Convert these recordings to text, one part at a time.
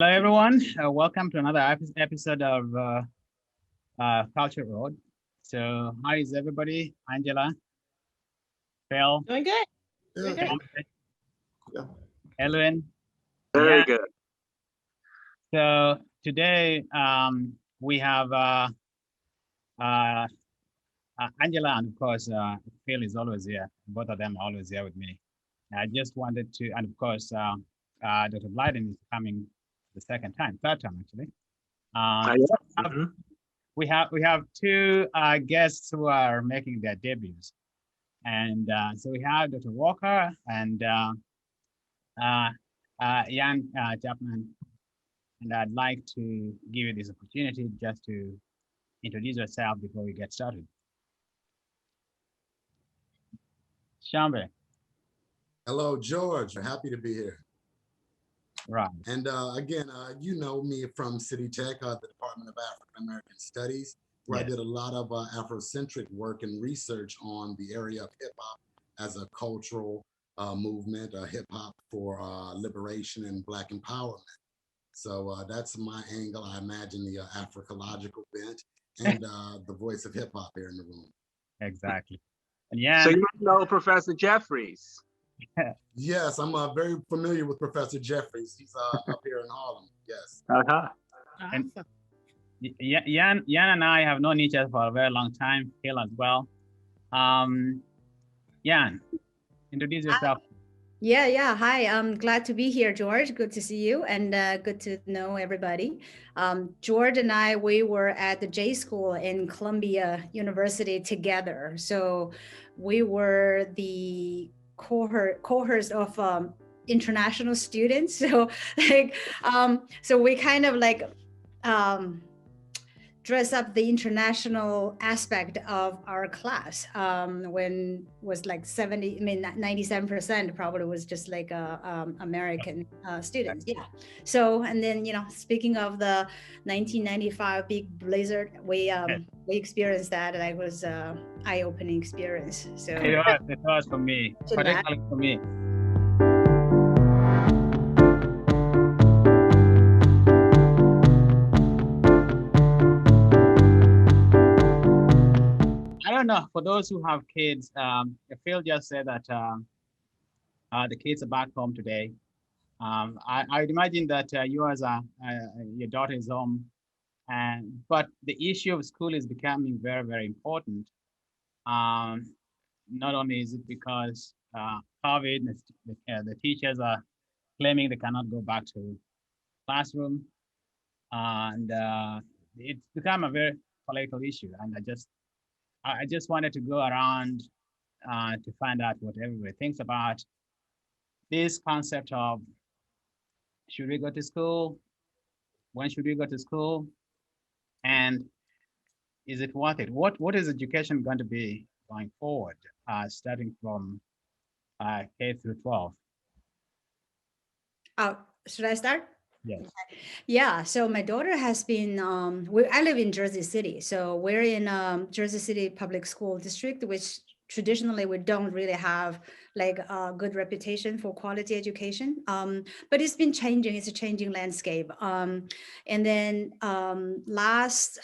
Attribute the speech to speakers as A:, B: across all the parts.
A: Hello, everyone. Welcome to another episode of Culture Road. So, how is everybody? Angela, Phil,
B: Doing good.
C: Yeah.
B: Doing
A: Tshombe,
B: good.
C: Yeah.
A: Elwin.
D: Very
A: Yeah.
D: good.
A: So today we have uh, Angela and of course Phil is always here. Both of them are always here with me. I just wanted to, and of course Dr. Blyden is coming the third time actually. So
D: Mhm.
A: we have two guests who are making their debuts, and so we have Dr. Walker and Yan Chapman, and I'd like to give you this opportunity just to introduce yourself before we get started. Tshombe,
C: Hello, George. Happy to be here.
A: right?
C: And again, you know me from City Tech, the Department of African American Studies, where I
A: Yes.
C: did a lot of Afrocentric work and research on the area of hip hop as a cultural movement, hip hop for liberation and Black empowerment. So that's my angle. I imagine the Africological bent and the voice of hip hop here in the room.
A: Exactly. And
D: So
A: Yan,
D: you know Professor Jeffries.
C: Yes, I'm very familiar with Professor Jeffries. He's up here in Harlem. Yes.
D: Uh-huh.
A: and
B: Awesome.
A: Yan and I have known each other for a very long time. Phil as well. Yan, introduce yourself.
E: Yeah. Hi, I'm glad to be here, George. Good to see you and good to know everybody. George and I, we were at the J School in Columbia University together. So we were the cohorts of international students. So so we kind of like dress up the international aspect of our class when was like 70, I mean 97% probably was just like American students. Yeah. So and then speaking of the 1995 big blizzard, we experienced that, and it was eye-opening experience. So
A: It was for me, particularly for me. I don't know, for those who have kids, Phil just said that the kids are back home today. I would imagine that yours are, your daughter is home, but the issue of school is becoming very, very important. Um, Not only is it because COVID, the teachers are claiming they cannot go back to classroom, and it's become a very political issue. And I just wanted to go around to find out what everybody thinks about this concept of should we go to school? When should we go to school? And is it worth it? What is education going to be going forward, starting from K through 12?
E: Should I start?
A: Yes.
E: Yeah, so my daughter has been, I live in Jersey City. So we're in Jersey City Public School District, which traditionally we don't really have like a good reputation for quality education. But it's been changing, it's a changing landscape. And then last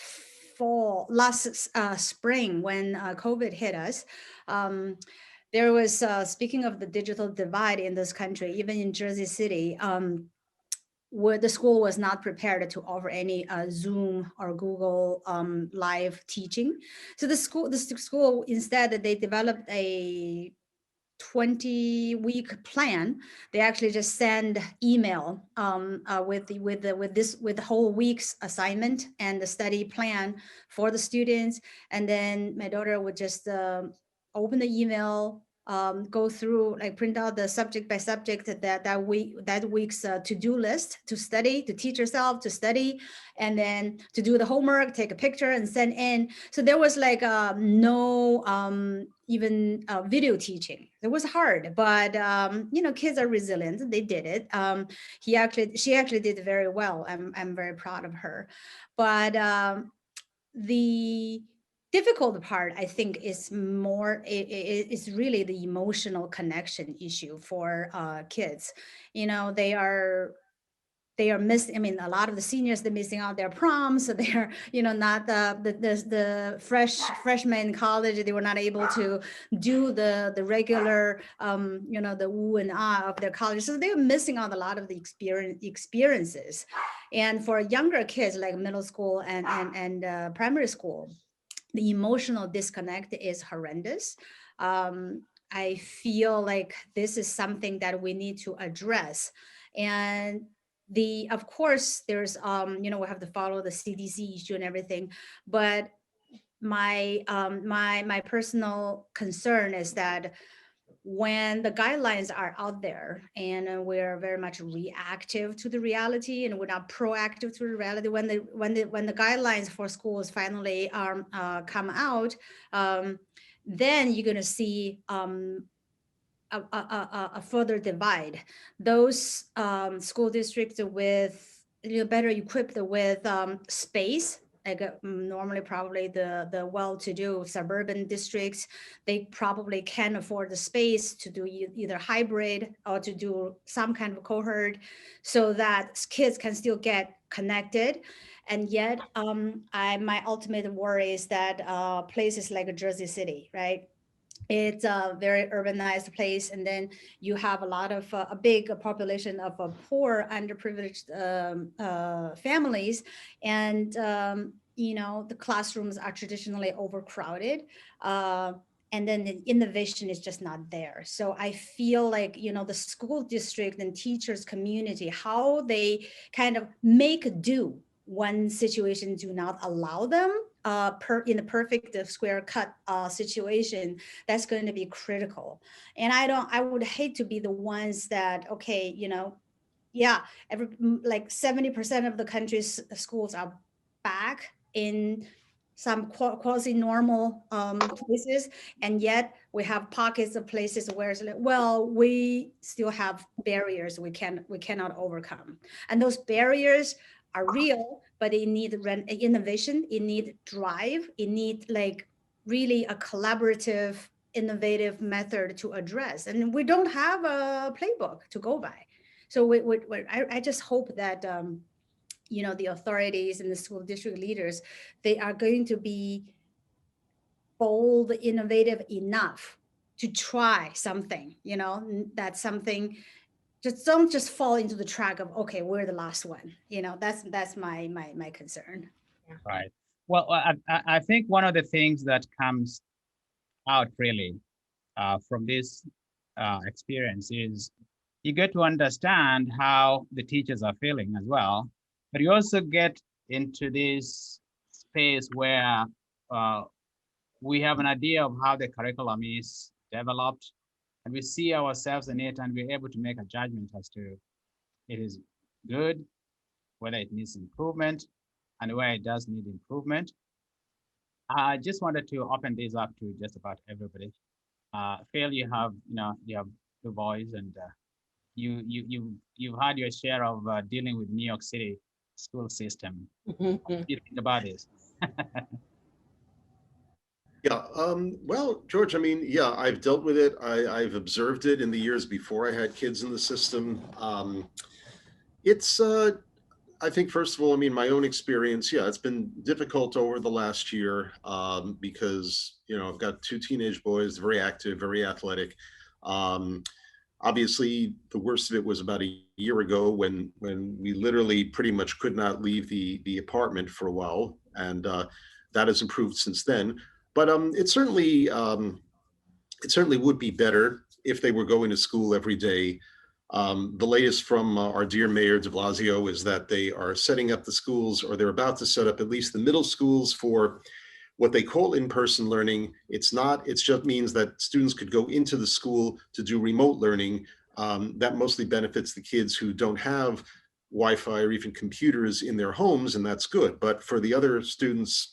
E: spring when COVID hit us, there was, speaking of the digital divide in this country, even in Jersey City, where the school was not prepared to offer any Zoom or Google live teaching. So the school instead they developed a 20-week plan. They actually just send email with the whole week's assignment and the study plan for the students, and then my daughter would just open the email, go through, like print out the subject by subject that week's to-do list to study, to teach herself to study, and then to do the homework, take a picture and send in. So there was like no even video teaching. It was hard, but kids are resilient. They did it. She actually did very well. I'm very proud of her. But the difficult part, I think, is is really the emotional connection issue for kids. They are they are missing. I mean, a lot of the seniors, they're missing out their proms. So they're, not the freshmen in college. They were not able to do the regular, the ooh and ah of their college. So they're missing out a lot of the experiences. And for younger kids like middle school and primary school, the emotional disconnect is horrendous. I feel like this is something that we need to address. And of course, there's, we have to follow the CDC issue and everything, but my personal concern is that when the guidelines are out there and we're very much reactive to the reality and we're not proactive to the reality, when the guidelines for schools finally come out, then you're going to see a further divide. Those school districts with better equipped with space, like normally probably the well-to-do suburban districts, they probably can afford the space to do either hybrid or to do some kind of cohort so that kids can still get connected. And yet my ultimate worry is that places like Jersey City, right? It's a very urbanized place, and then you have a lot of a big population of poor, underprivileged families, and the classrooms are traditionally overcrowded, and then the innovation is just not there. So I feel like the school district and teachers community, how they kind of make do when situations do not allow them in a perfect square cut situation, that's going to be critical. And I would hate to be the ones that, okay, like 70% of the country's schools are back in some quasi-normal places, and yet we have pockets of places where it's like, well, we still have barriers we cannot overcome, and those barriers are real, but it needs innovation, it needs drive, it needs like really a collaborative, innovative method to address. And we don't have a playbook to go by. So I just hope that the authorities and the school district leaders, they are going to be bold, innovative enough to try something, that's something. Just don't just fall into the track of, okay, we're the last one. That's my concern.
A: Yeah. Right. Well, I think one of the things that comes out really from this experience is you get to understand how the teachers are feeling as well, but you also get into this space where we have an idea of how the curriculum is developed, and we see ourselves in it, and we're able to make a judgment as to it is good, whether it needs improvement, and where it does need improvement. I just wanted to open this up to just about everybody. Phil, you have two boys, and you've had your share of dealing with New York City school system. What do you think about this?
B: Yeah, well, George, I mean, yeah, I've dealt with it. I've observed it in the years before I had kids in the system. It's, I think, first of all, I mean, my own experience, yeah, it's been difficult over the last year because, I've got two teenage boys, very active, very athletic. Obviously, the worst of it was about a year ago when we literally pretty much could not leave the apartment for a while, and that has improved since then. But it certainly would be better if they were going to school every day. The latest from our dear Mayor de Blasio is that they are setting up the schools, or they're about to set up at least the middle schools for what they call in-person learning. It just means that students could go into the school to do remote learning. That mostly benefits the kids who don't have Wi-Fi or even computers in their homes, and that's good. But for the other students,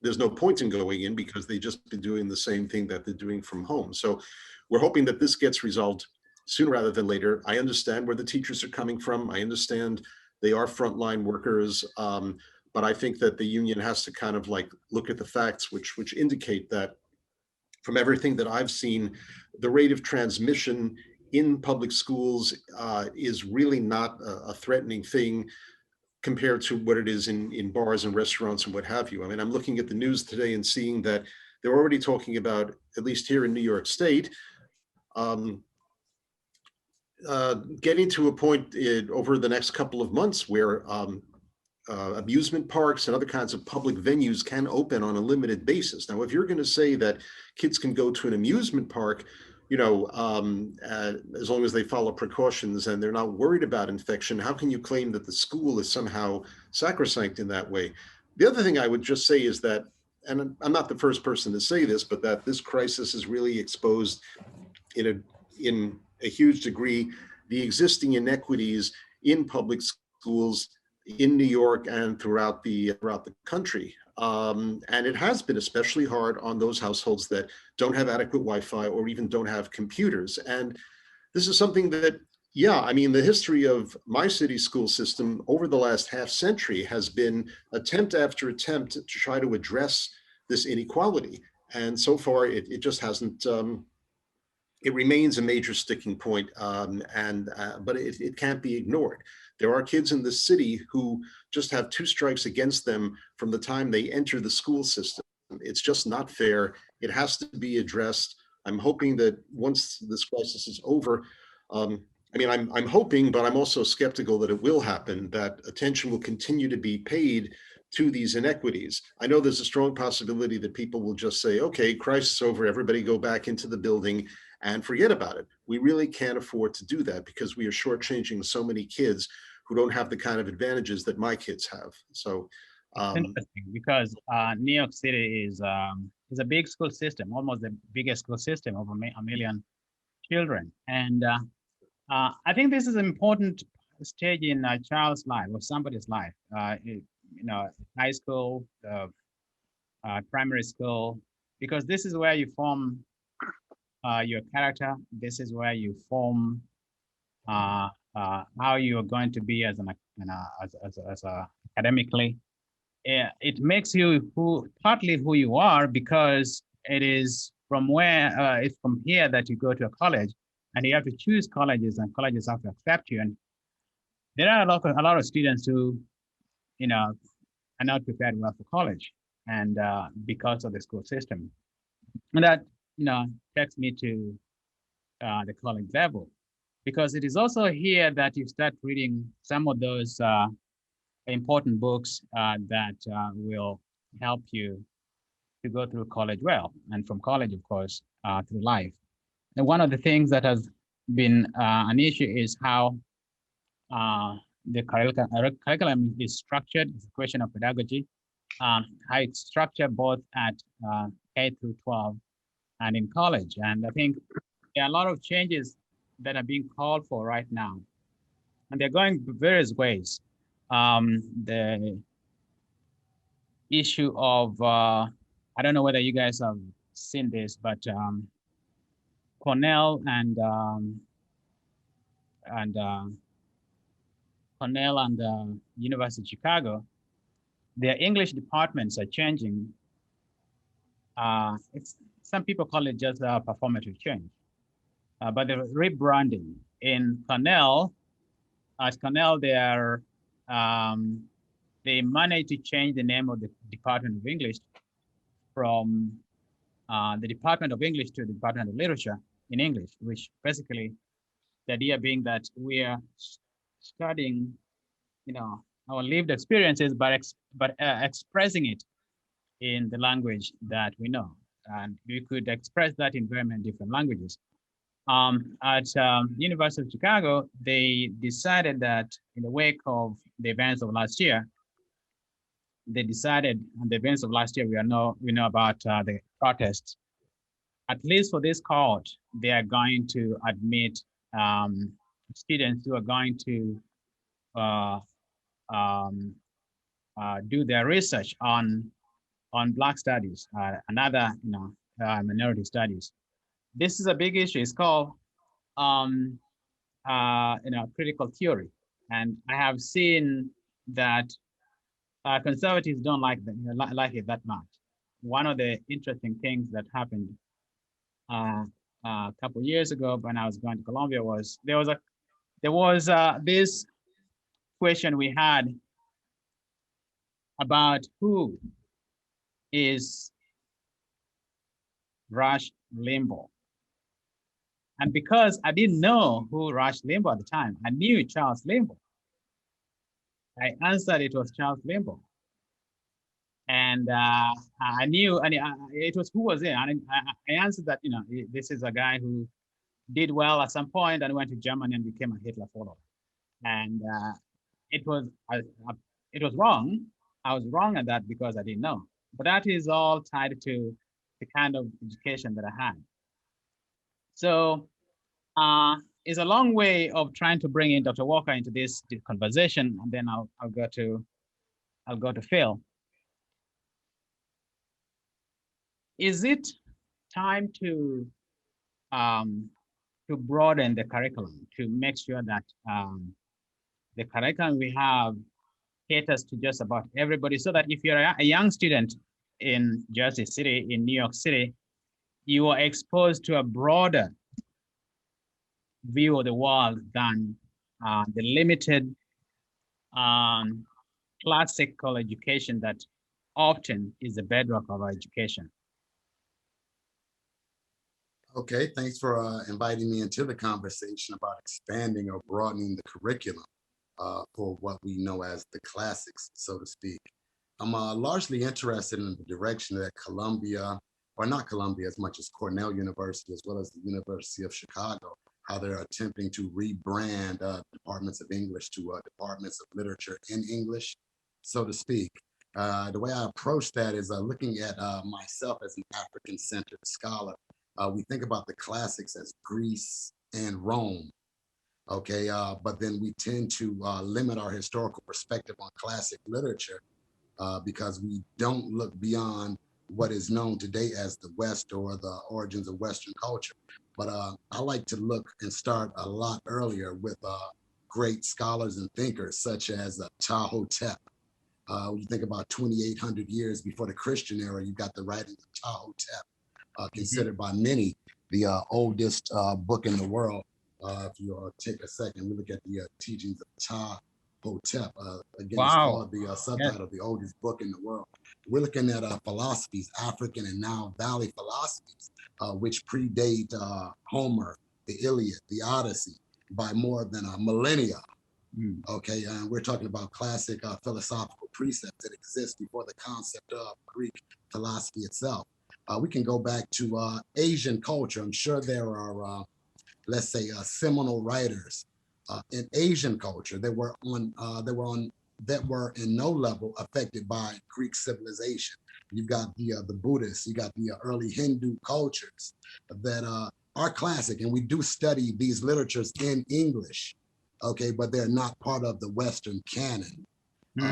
B: there's no point in going in because they just been doing the same thing that they're doing from home. So we're hoping that this gets resolved sooner rather than later. I understand where the teachers are coming from. I understand they are frontline workers, but I think that the union has to kind of like look at the facts, which indicate that from everything that I've seen, the rate of transmission in public schools is really not a threatening thing compared to what it is in bars and restaurants and what have you. I mean, I'm looking at the news today and seeing that they're already talking about, at least here in New York State, getting to a point over the next couple of months where amusement parks and other kinds of public venues can open on a limited basis. Now, if you're going to say that kids can go to an amusement park, you know, as long as they follow precautions and they're not worried about infection, how can you claim that the school is somehow sacrosanct in that way? The other thing I would just say is that, and I'm not the first person to say this, but that this crisis has really exposed in a huge degree the existing inequities in public schools in New York and throughout the country. And it has been especially hard on those households that don't have adequate Wi-Fi or even don't have computers. And this is something that, yeah, I mean, the history of my city school system over the last half century has been attempt after attempt to try to address this inequality. And so far, it just hasn't, it remains a major sticking point, but it can't be ignored. There are kids in the city who just have two strikes against them from the time they enter the school system. It's just not fair. It has to be addressed. I'm hoping that once this crisis is over, I mean, I'm hoping, but I'm also skeptical that it will happen, that attention will continue to be paid to these inequities. I know there's a strong possibility that people will just say, okay, crisis over, everybody go back into the building and forget about it. We really can't afford to do that because we are shortchanging so many kids who don't have the kind of advantages that my kids have. So
A: interesting, because New York City is a big school system, almost the biggest school system, over a million children. And I think this is an important stage in a child's life or somebody's life. You know, high school, primary school, because this is where you form your character. This is where you form how you are going to be as academically. It makes you partly who you are, because it is from where it's from here that you go to a college, and you have to choose colleges, and colleges have to accept you. And there are a lot of students who, you know, are not prepared well for college, and because of the school system, and that, you know, takes me to the college level, because it is also here that you start reading some of those important books that will help you to go through college well, and from college, of course, through life. And one of the things that has been an issue is how the curriculum is structured. It's a question of pedagogy, how it's structured both at K through 12 and in college. And I think there are a lot of changes that are being called for right now, and they're going various ways. The issue of, I don't know whether you guys have seen this, but Cornell and University of Chicago, their English departments are changing. Some people call it just a performative change, but they're rebranding. In Cornell, they managed to change the name of the Department of English from the Department of English to the Department of Literature in English, which basically the idea being that we are studying, you know, our lived experiences, but expressing it in the language that we know, and we could express that in very many different languages. At University of Chicago, they decided that in the wake of the events of last year, we know about the protests. At least for this cohort, they are going to admit students who are going to do their research on Black studies and other, you know, minority studies. This is a big issue. It's called you know, critical theory, and I have seen that conservatives don't like it that much. One of the interesting things that happened a couple years ago when I was going to Colombia was there was this question we had about who is Rush Limbaugh. And because I didn't know who Rush Limbaugh at the time, I knew Charles Limbaugh. I answered it was Charles Limbaugh. And I knew, and it was who was it. And I answered that, you know, this is a guy who did well at some point and went to Germany and became a Hitler follower. And it was wrong. I was wrong at that because I didn't know. But that is all tied to the kind of education that I had. So it's a long way of trying to bring in Dr. Walker into this conversation, and then I'll go to Phil. Is it time to broaden the curriculum to make sure that the curriculum we have caters to just about everybody, so that if you're a young student in Jersey City, in New York City, you are exposed to a broader view of the world than the limited classical education that often is the bedrock of our education.
C: Okay, thanks for inviting me into the conversation about expanding or broadening the curriculum for what we know as the classics, so to speak. I'm largely interested in the direction that Columbia, or not Columbia as much as Cornell University, as well as the University of Chicago, how they're attempting to rebrand departments of English to departments of literature in English, so to speak. The way I approach that is looking at myself as an African-centered scholar. We think about the classics as Greece and Rome, okay? But then we tend to limit our historical perspective on classic literature because we don't look beyond what is known today as the West or the origins of Western culture. But I like to look and start a lot earlier with great scholars and thinkers such as Ptahhotep. When you think about 2,800 years before the Christian era, you've got the writings of Ptahhotep. Considered by many the oldest book in the world. If you take a second, we look at the teachings of Ptahhotep. Again, wow. It's called the subtitle, The Oldest Book in the World. We're looking at philosophies, African and now Valley philosophies, which predate Homer, the Iliad, the Odyssey by more than a millennia. Okay, and we're talking about classic philosophical precepts that exist before the concept of Greek philosophy itself. We can go back to Asian culture. I'm sure there are, let's say, seminal writers in Asian culture that were in no level affected by Greek civilization. You've got the Buddhists, you got the early Hindu cultures that are classic, and we do study these literatures in English, okay, but they're not part of the Western canon.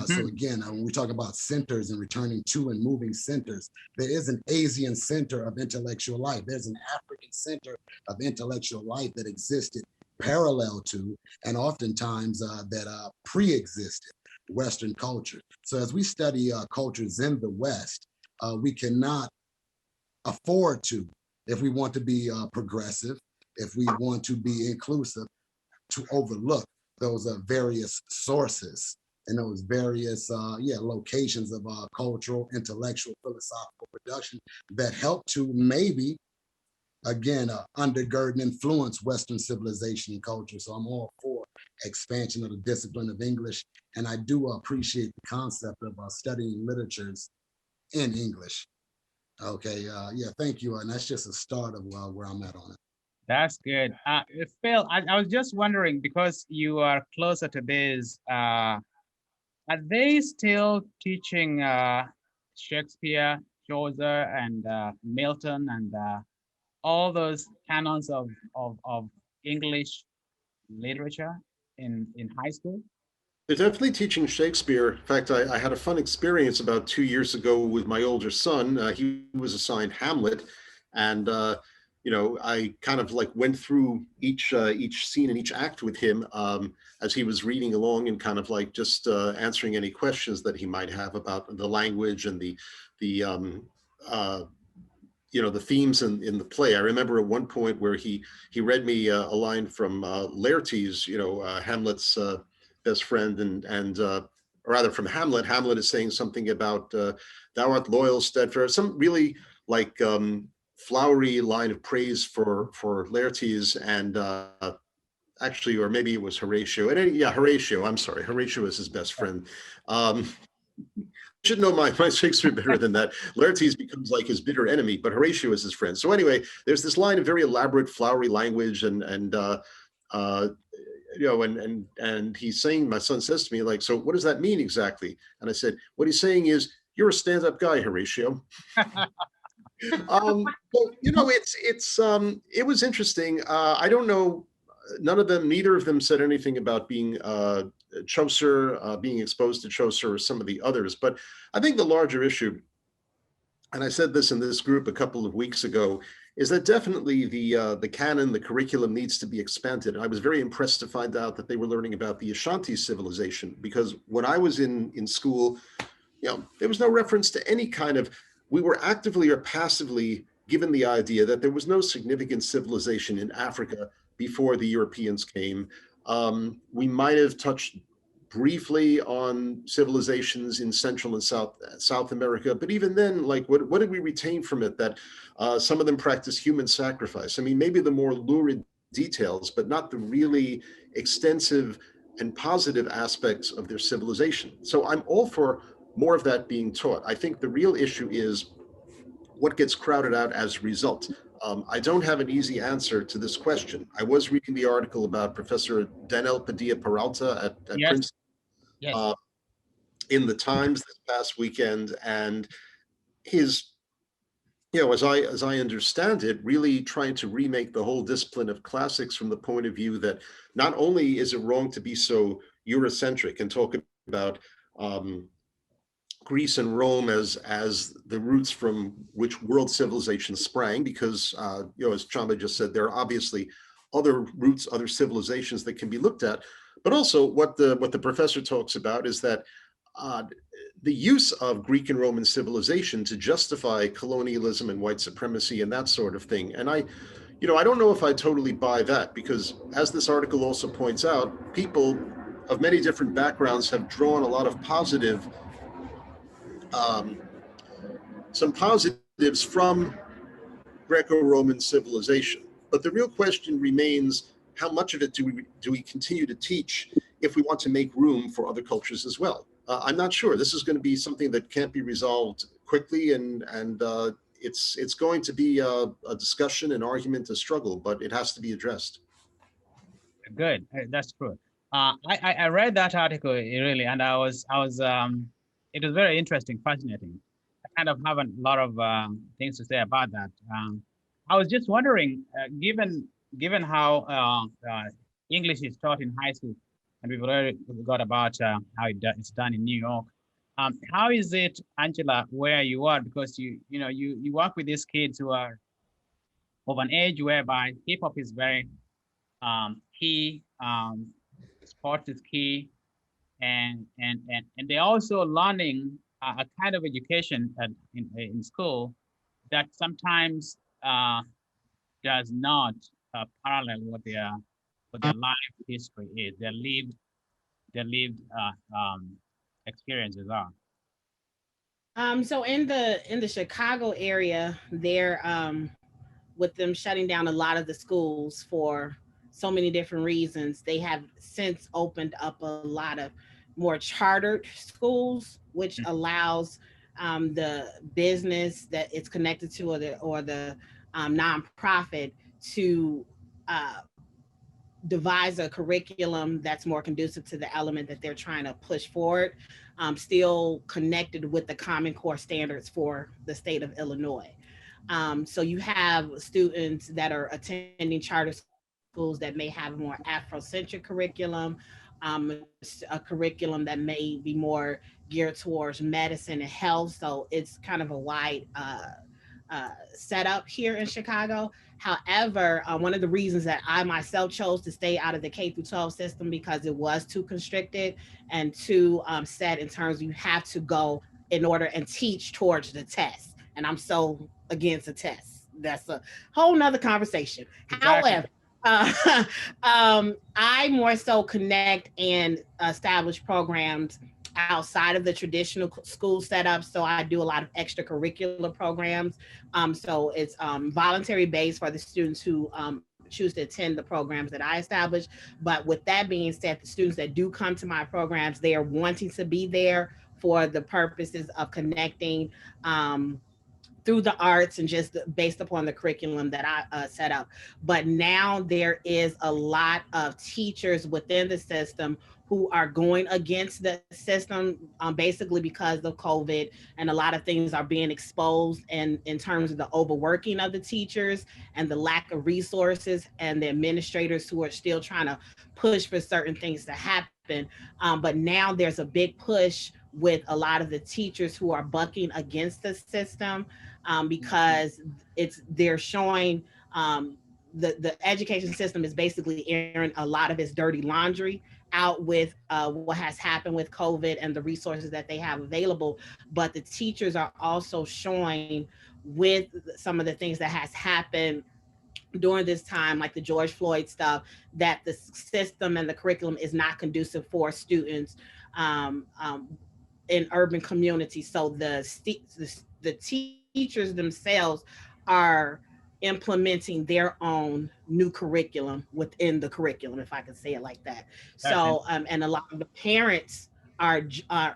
C: So again, when we talk about centers and returning to and moving centers, there is an Asian center of intellectual life. There's an African center of intellectual life that existed parallel to, and oftentimes that pre-existed Western culture. So as we study cultures in the West, we cannot afford to, if we want to be progressive, if we want to be inclusive, to overlook those various sources and those various locations of cultural, intellectual, philosophical production that help to maybe, again, undergird and influence Western civilization and culture. So I'm all for expansion of the discipline of English, and I do appreciate the concept of studying literatures in English. Okay, thank you, and that's just a start of where I'm at on it.
A: That's good. Phil, I was just wondering, because you are closer to this, are they still teaching Shakespeare, Chaucer, and Milton, and all those canons of English literature in high school?
B: They're definitely teaching Shakespeare. In fact, I had a fun experience about 2 years ago with my older son. He was assigned Hamlet, and you know, I kind of like went through each scene and each act with him as he was reading along, and kind of like just answering any questions that he might have about the language and the the themes in the play. I remember at one point where he read me a line from Laertes, Hamlet's best friend, and or rather from Hamlet. Hamlet is saying something about thou art loyal, steadfast, some really like flowery line of praise for Laertes, and actually, or maybe it was Horatio. Horatio. I'm sorry, Horatio is his best friend. Should know my Shakespeare better than that. Laertes becomes like his bitter enemy, but Horatio is his friend. So anyway, there's this line of very elaborate, flowery language, and he's saying, my son says to me, like, so what does that mean exactly? And I said, what he's saying is, you're a stand-up guy, Horatio. It was interesting. I don't know. Neither of them said anything about being Chaucer, being exposed to Chaucer or some of the others. But I think the larger issue, and I said this in this group a couple of weeks ago, is that definitely the canon, the curriculum needs to be expanded. I was very impressed to find out that they were learning about the Ashanti civilization, because when I was in school, there was no reference to any kind of, we were actively or passively given the idea that there was no significant civilization in Africa before the Europeans came. We might have touched briefly on civilizations in Central and South America, but even then, like, what did we retain from it? That some of them practice human sacrifice. I mean, maybe the more lurid details, but not the really extensive and positive aspects of their civilization. So I'm all for more of that being taught. I think the real issue is what gets crowded out as a result. I don't have an easy answer to this question. I was reading the article about Professor Daniel Padilla Peralta at Princeton in the Times this past weekend, and his, as I understand it, really trying to remake the whole discipline of classics from the point of view that not only is it wrong to be so Eurocentric and talk about Greece and Rome as the roots from which world civilization sprang, because as Tshombe just said, there are obviously other roots, other civilizations that can be looked at. But also what the professor talks about is that the use of Greek and Roman civilization to justify colonialism and white supremacy and that sort of thing. And I don't know if I totally buy that, because as this article also points out, people of many different backgrounds have drawn a lot of some positives from Greco-Roman civilization. But the real question remains, how much of it do we continue to teach if we want to make room for other cultures as well? I'm not sure. This is going to be something that can't be resolved quickly, and it's going to be a discussion, an argument, a struggle, but it has to be addressed.
A: Good, that's true. I read that article really, and I was it was very interesting, fascinating. I kind of have a lot of things to say about that. I was just wondering, given how English is taught in high school, and we've already got about how it's done in New York. How is it, Angela, where you are? Because you work with these kids who are of an age whereby hip hop is very key, sports is key, and they're also learning a kind of education in school that sometimes does not parallel what their life history is, their lived experiences are.
F: So in the Chicago area, they're with them shutting down a lot of the schools for so many different reasons, they have since opened up a lot of more chartered schools, which allows the business that it's connected to or the nonprofit to devise a curriculum that's more conducive to the element that they're trying to push forward, still connected with the Common Core standards for the state of Illinois. So you have students that are attending charter schools that may have a more Afrocentric curriculum, a curriculum that may be more geared towards medicine and health. So it's kind of a wide setup here in Chicago. However, one of the reasons that I myself chose to stay out of the K-12 system because it was too constricted and too set in terms of you have to go in order and teach towards the test. And I'm so against a test. That's a whole nother conversation.
A: Exactly.
F: However, I more so connect and establish programs outside of the traditional school setup. So I do a lot of extracurricular programs. So it's voluntary based for the students who choose to attend the programs that I establish. But with that being said, the students that do come to my programs, they are wanting to be there for the purposes of connecting through the arts and just based upon the curriculum that I set up. But now there is a lot of teachers within the system who are going against the system basically because of COVID, and a lot of things are being exposed and in terms of the overworking of the teachers and the lack of resources and the administrators who are still trying to push for certain things to happen. But now there's a big push with a lot of the teachers who are bucking against the system because they're showing the education system is basically airing a lot of its dirty laundry out with what has happened with COVID and the resources that they have available. But the teachers are also showing with some of the things that has happened during this time, like the George Floyd stuff, that the system and the curriculum is not conducive for students in urban communities. So the teachers themselves are implementing their own new curriculum within the curriculum, if I can say it like that. So and a lot of the parents are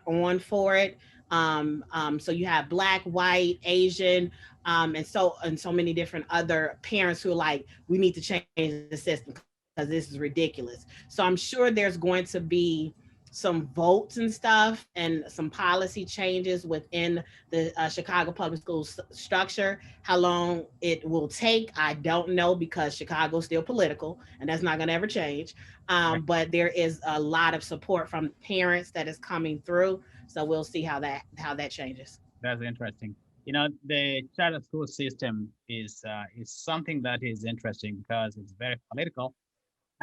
F: on for it. So you have Black, white, Asian, and so many different other parents who are like, we need to change the system because this is ridiculous. So I'm sure there's going to be some votes and stuff and some policy changes within the Chicago public school structure. How long it will take, I don't know, because Chicago's still political and that's not going to ever change. But there is a lot of support from parents that is coming through. So we'll see how that changes.
A: That's interesting. You know, the charter school system is something that is interesting because it's very political.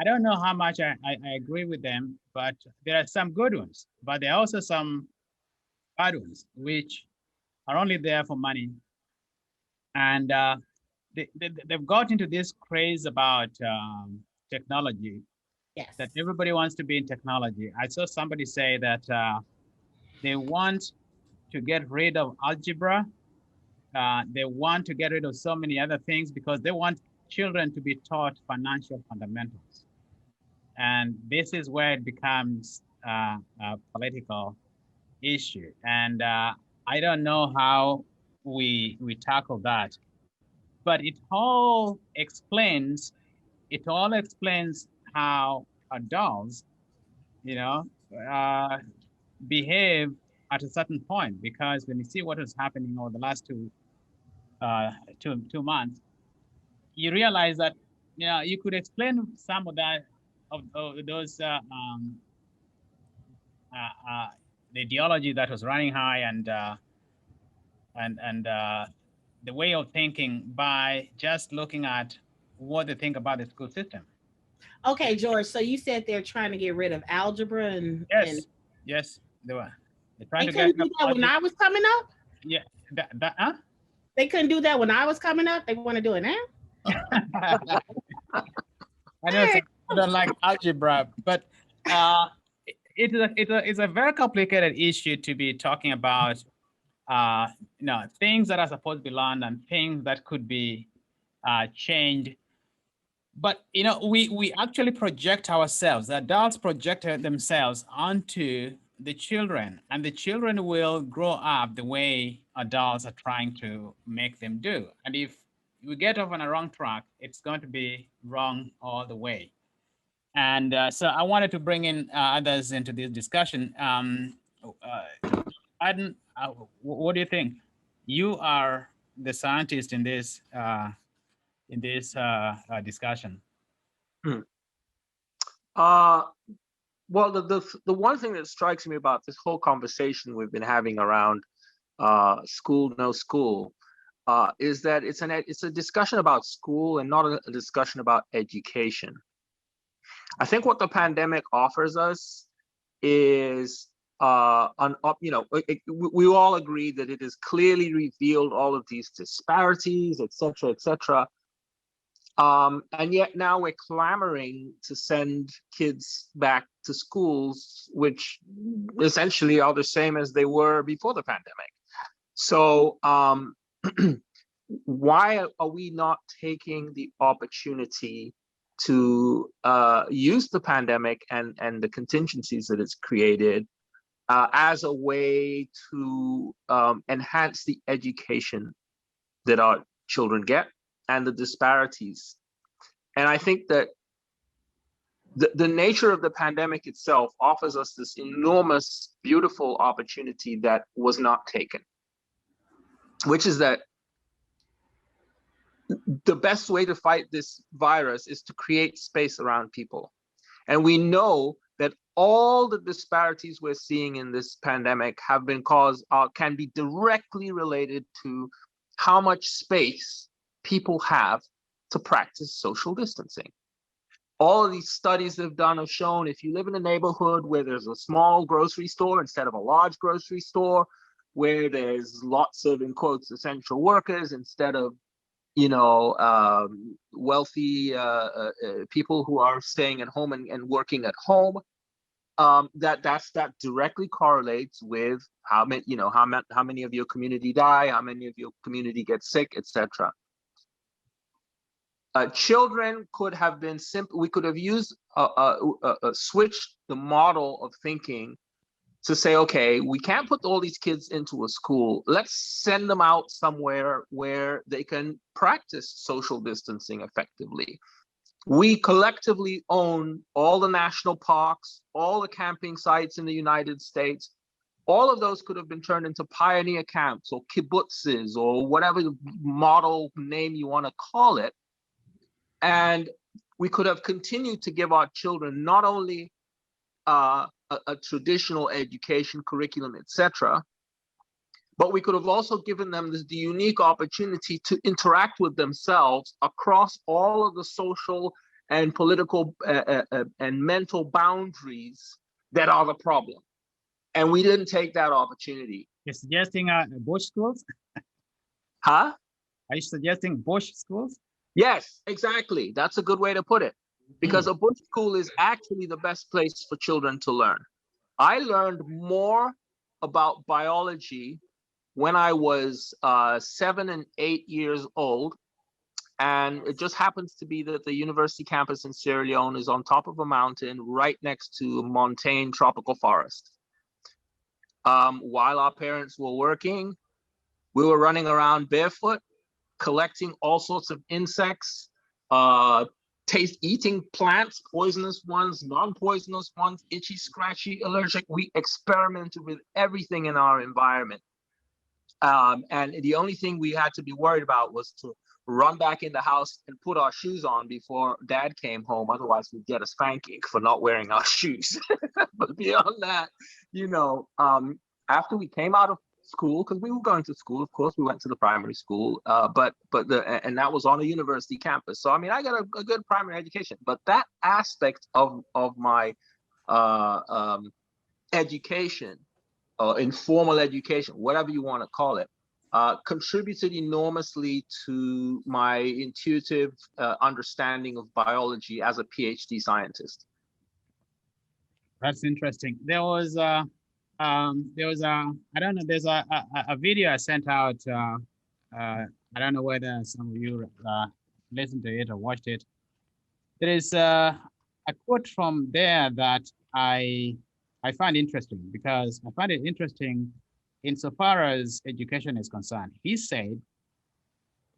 A: I don't know how much I agree with them, but there are some good ones, but there are also some bad ones, which are only there for money. And they've got into this craze about technology.
F: Yes.
A: That everybody wants to be in technology. I saw somebody say that they want to get rid of algebra. They want to get rid of so many other things because they want children to be taught financial fundamentals. And this is where it becomes a political issue. And I don't know how we tackle that, but it all explains how adults, behave at a certain point. Because when you see what is happening over the last two months, you realize that you could explain some of that of those the ideology that was running high and the way of thinking by just looking at what they think about the school system.
F: Okay, George. So you said they're trying to get rid of algebra and
A: yes, they were.
F: They couldn't do that when I was coming up.
A: Yeah,
F: They couldn't do that when I was coming up. They want to do it now.
A: I know some people don't like algebra, but it's a very complicated issue to be talking about. Things that are supposed to be learned and things that could be changed. But we actually project ourselves. The adults project themselves onto the children, and the children will grow up the way adults are trying to make them do. And if we get off on a wrong track, it's going to be wrong all the way. And so I wanted to bring in others into this discussion. Aiden, what do you think? You are the scientist in this discussion.
D: Well, the one thing that strikes me about this whole conversation we've been having around school, no school, is that it's a discussion about school and not a discussion about education. I think what the pandemic offers us is we all agree that it has clearly revealed all of these disparities, et cetera. And yet now we're clamoring to send kids back to schools, which essentially are the same as they were before the pandemic. So why are we not taking the opportunity to use the pandemic and the contingencies that it's created as a way to enhance the education that our children get and the disparities? And I think that the nature of the pandemic itself offers us this enormous, beautiful opportunity that was not taken, which is that the best way to fight this virus is to create space around people. And we know that all the disparities we're seeing in this pandemic have been caused, can be directly related to how much space people have to practice social distancing. All of these studies they've done have shown if you live in a neighborhood where there's a small grocery store instead of a large grocery store, where there's lots of, in quotes, essential workers instead of wealthy people who are staying at home and working at home, that directly correlates with how many of your community die, how many of your community get sick, etc. Children could have been simple. We could have used switched the model of thinking to say, okay, we can't put all these kids into a school. Let's send them out somewhere where they can practice social distancing effectively. We collectively own all the national parks, all the camping sites in the United States. All of those could have been turned into pioneer camps or kibbutzes or whatever model name you want to call it. And we could have continued to give our children not only a traditional education curriculum, etc., but we could have also given them the unique opportunity to interact with themselves across all of the social and political and mental boundaries that are the problem. And we didn't take that opportunity.
A: You're suggesting Bush schools?
D: Huh?
A: Are you suggesting Bush schools?
D: Yes, exactly. That's a good way to put it. Because a Bush school is actually the best place for children to learn. I learned more about biology when I was 7 and 8 years old. And it just happens to be that the university campus in Sierra Leone is on top of a mountain right next to a montane tropical forest. While our parents were working, we were running around barefoot, collecting all sorts of insects, eating plants, poisonous ones, non-poisonous ones, itchy, scratchy, allergic. We experimented with everything in our environment. And the only thing we had to be worried about was to run back in the house and put our shoes on before dad came home. Otherwise, we'd get a spanking for not wearing our shoes. But beyond that, after we came out of school, because we were going to school, of course, we went to the primary school, and that was on a university campus. So, I mean, I got a good primary education, but that aspect of my education, informal education, whatever you want to call it, contributed enormously to my intuitive understanding of biology as a PhD scientist.
A: That's interesting. There's a video I sent out. I don't know whether some of you listened to it or watched it. There is a quote from there that I find interesting, because I find it interesting insofar as education is concerned. He said,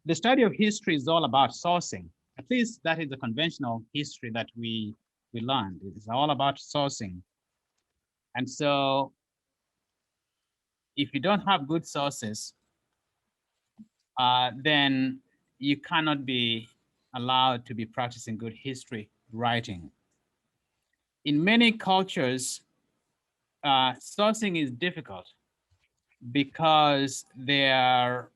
A: the study of history is all about sourcing. At least that is the conventional history that we learned. It's all about sourcing. And so if you don't have good sources, then you cannot be allowed to be practicing good history writing. In many cultures, sourcing is difficult because they are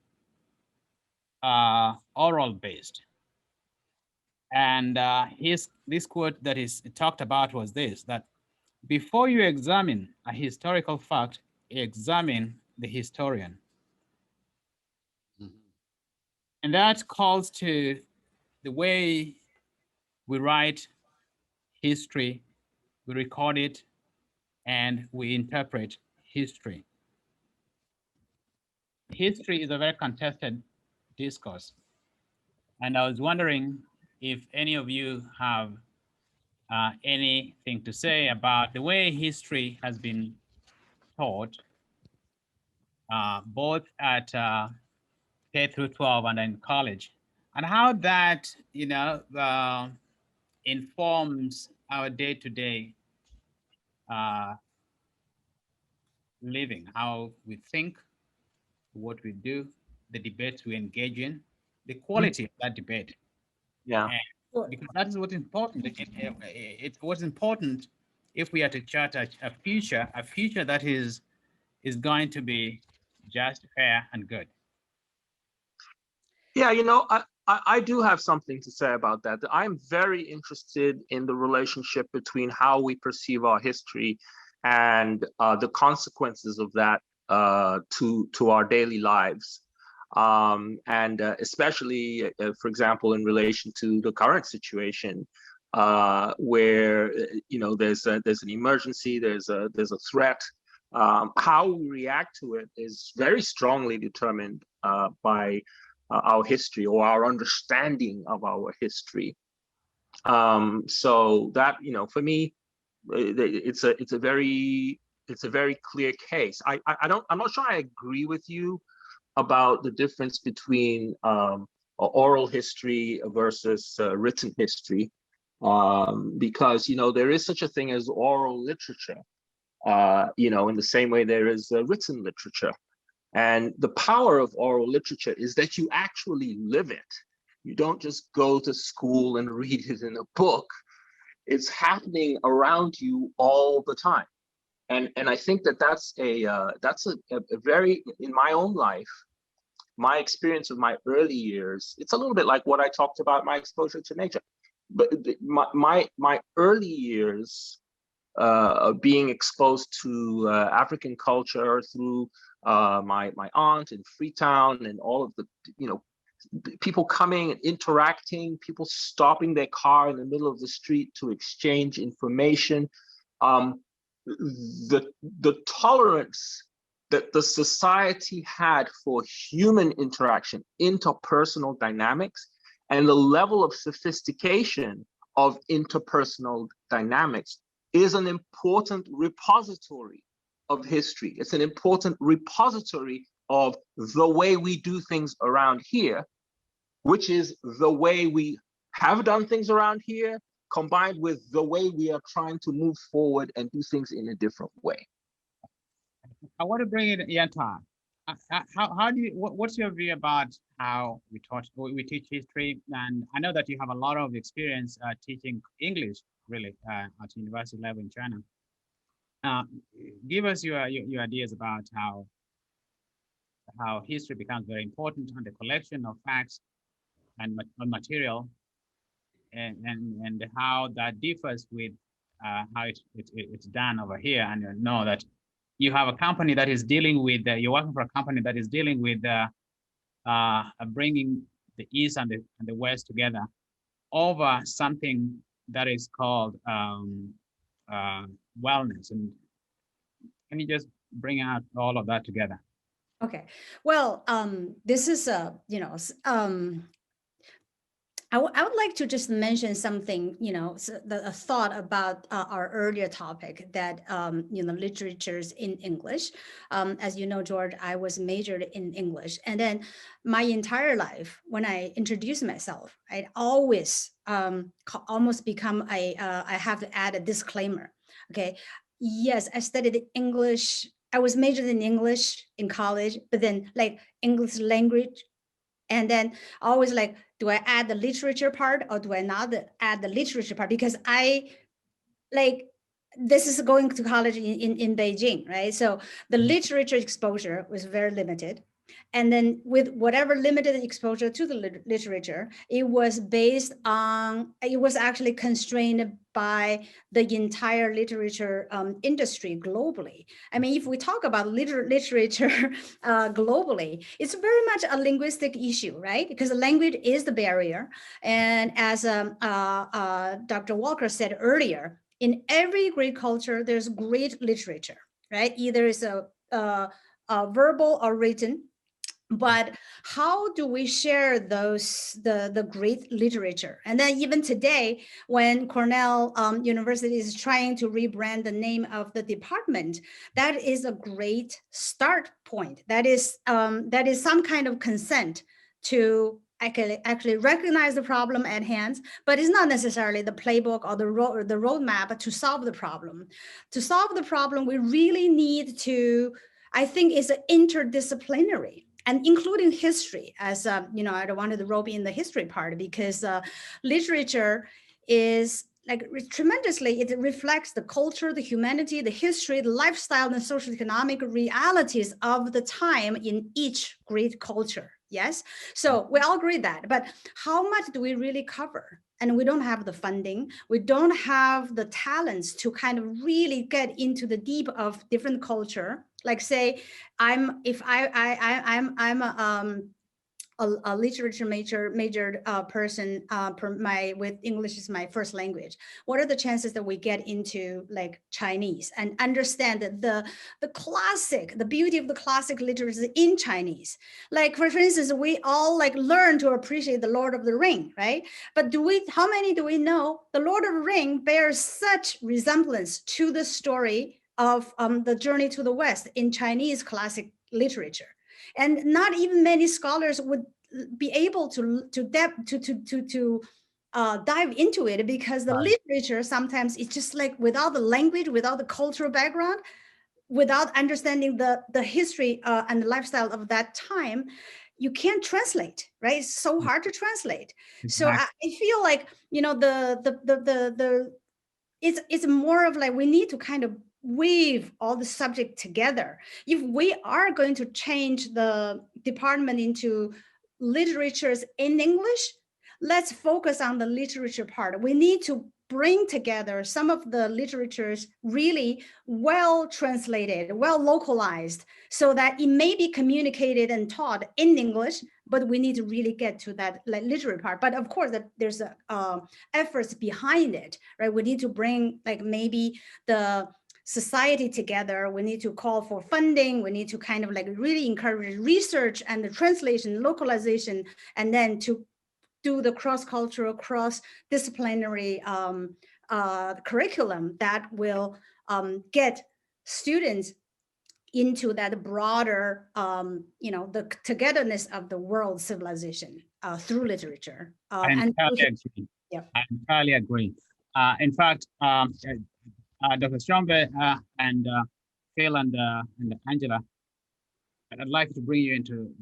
A: oral based. And this quote that is talked about was this, that before you examine a historical fact, examine the historian. And that calls to the way we write history, we record it, and we interpret history. History is a very contested discourse. And I was wondering if any of you have anything to say about the way history has been taught, both at K through 12 and in college, and how that, informs our day-to-day living, how we think, what we do, the debates we engage in, the quality of that debate.
D: Yeah.
A: And because that is what's important. It was important if we are to chart a future that is going to be just, fair, and good.
D: Yeah, I do have something to say about that. I'm very interested in the relationship between how we perceive our history and the consequences of that to our daily lives. And especially, for example, in relation to the current situation, where there's an emergency, there's a threat. How we react to it is very strongly determined by our history or our understanding of our history. So that, for me, it's a very clear case. I'm not sure I agree with you about the difference between oral history versus written history, because there is such a thing as oral literature, in the same way there is written literature. And the power of oral literature is that you actually live it. You don't just go to school and read it in a book. It's happening around you all the time. And I think that's a very, in my own life, my experience of my early years, it's a little bit like what I talked about, my exposure to nature. But my early years of being exposed to African culture through my aunt in Freetown, and all of the people coming and interacting, people stopping their car in the middle of the street to exchange information, the tolerance that the society had for human interaction, interpersonal dynamics, and the level of sophistication of interpersonal dynamics is an important repository of history. It's an important repository of the way we do things around here, which is the way we have done things around here, combined with the way we are trying to move forward and do things in a different way.
A: I want to bring in Yan. How do you, what's your view about how we teach history? And I know that you have a lot of experience teaching English, really, at university level in China. Give us your ideas about how history becomes very important on the collection of facts and material, and how that differs with how it's done over here. And you know that you have a company that is dealing with, you're working for a company that is dealing with bringing the East and the West together over something that is called wellness. And can you just bring out all of that together?
E: Okay, well, this is I would like to just mention something, a thought about our earlier topic that, literatures in English. As you know, George, I was majored in English. And then my entire life, when I introduce myself, I always almost become I have to add a disclaimer. Okay, yes, I studied English. I was majored in English in college, but then like English language. And then always like, do I add the literature part or do I not add the literature part? Because this is going to college in Beijing, right? So the literature exposure was very limited. And then with whatever limited exposure to the literature, it was actually constrained by the entire literature industry globally. I mean, if we talk about literature globally, it's very much a linguistic issue, right? Because the language is the barrier. And as Dr. Walker said earlier, in every great culture, there's great literature, right? Either it's a verbal or written. But how do we share the great literature? And then even today, when Cornell University is trying to rebrand the name of the department, that is a great start point. That is some kind of consent to actually recognize the problem at hand, but it's not necessarily the playbook or the roadmap to solve the problem. To solve the problem, we really need to, I think, it's interdisciplinary. And including history, as you know, I don't want to rope in the history part, because literature is like tremendously, it reflects the culture, the humanity, the history, the lifestyle, and social economic realities of the time in each great culture. Yes, so we all agree that, but how much do we really cover? And we don't have the funding, we don't have the talents to kind of really get into the deep of different culture. Like say, I'm a literature majored person with English is my first language. What are the chances that we get into like Chinese and understand that the beauty of the classic literature in Chinese? Like for instance, we all like learn to appreciate the Lord of the Ring, right? But how many do we know the Lord of the Ring bears such resemblance to the story of the Journey to the West in Chinese classic literature? And not even many scholars would be able to dive into it, because the literature sometimes it's just like without the language, without the cultural background, without understanding the history and the lifestyle of that time, you can't translate, right? It's so hard to translate. Exactly. So I feel like, you know, it's more of like we need to kind of weave all the subject together. If we are going to change the department into literatures in English, let's focus on the literature part. We need to bring together some of the literatures really well translated, well localized, so that it may be communicated and taught in English, but we need to really get to that like literary part. But of course, there's efforts behind it, right? We need to bring like maybe the society together. We need to call for funding. We need to kind of like really encourage research and the translation, localization, and then to do the cross-cultural, cross-disciplinary curriculum that will get students into that broader, you know, the togetherness of the world civilization through literature.
A: I entirely agree.
E: Yeah.
A: I entirely agree. In fact, Dr. Tshombe and Phil and Angela, I'd like to bring you into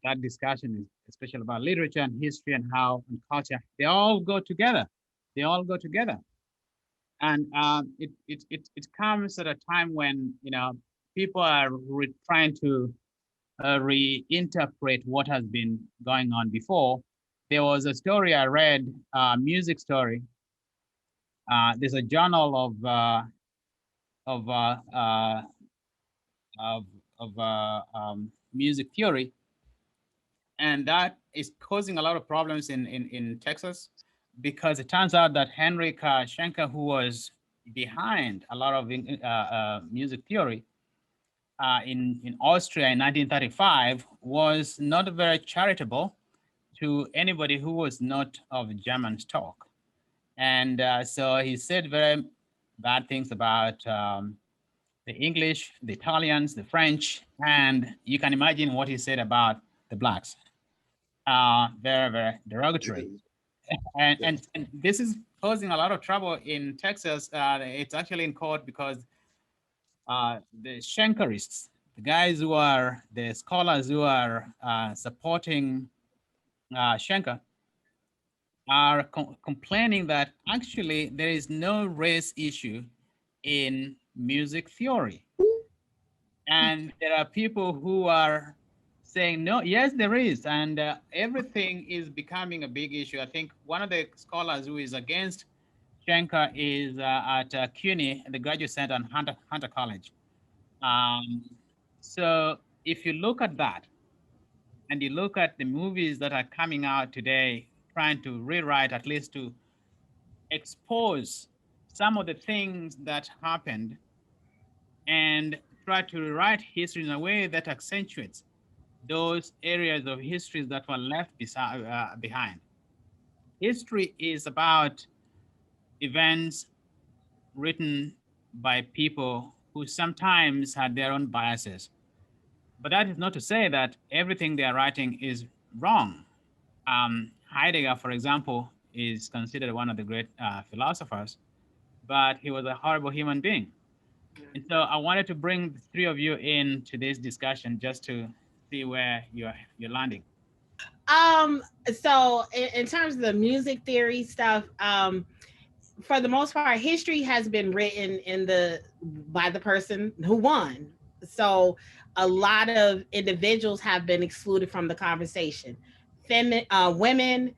A: that discussion, especially about literature and history and how and culture, they all go together. They all go together. And it comes at a time when, you know, people are trying to reinterpret what has been going on before. There was a story I read, music story. There's a journal of music theory, and that is causing a lot of problems in Texas, because it turns out that Henrik Schenker, who was behind a lot of music theory in Austria in 1935, was not very charitable to anybody who was not of German stock. And so he said very bad things about the English, the Italians, the French, and you can imagine what he said about the Blacks. Very, very derogatory. And this is causing a lot of trouble in Texas. It's actually in court because the Schenkerists, the guys who are, the scholars who are supporting Schenker, are complaining that actually there is no race issue in music theory. And there are people who are saying no, yes, there is, and everything is becoming a big issue. I think one of the scholars who is against Schenker is at CUNY, the Graduate Center on Hunter College. So if you look at that, and you look at the movies that are coming out today, trying to rewrite, at least to expose some of the things that happened, and try to rewrite history in a way that accentuates those areas of history that were left behind. History is about events written by people who sometimes had their own biases. But that is not to say that everything they are writing is wrong. Heidegger, for example, is considered one of the great philosophers, but he was a horrible human being. And so I wanted to bring the three of you into this discussion just to see where you're landing.
F: So in terms of the music theory stuff, for the most part, history has been written by the person who won. So a lot of individuals have been excluded from the conversation. Women,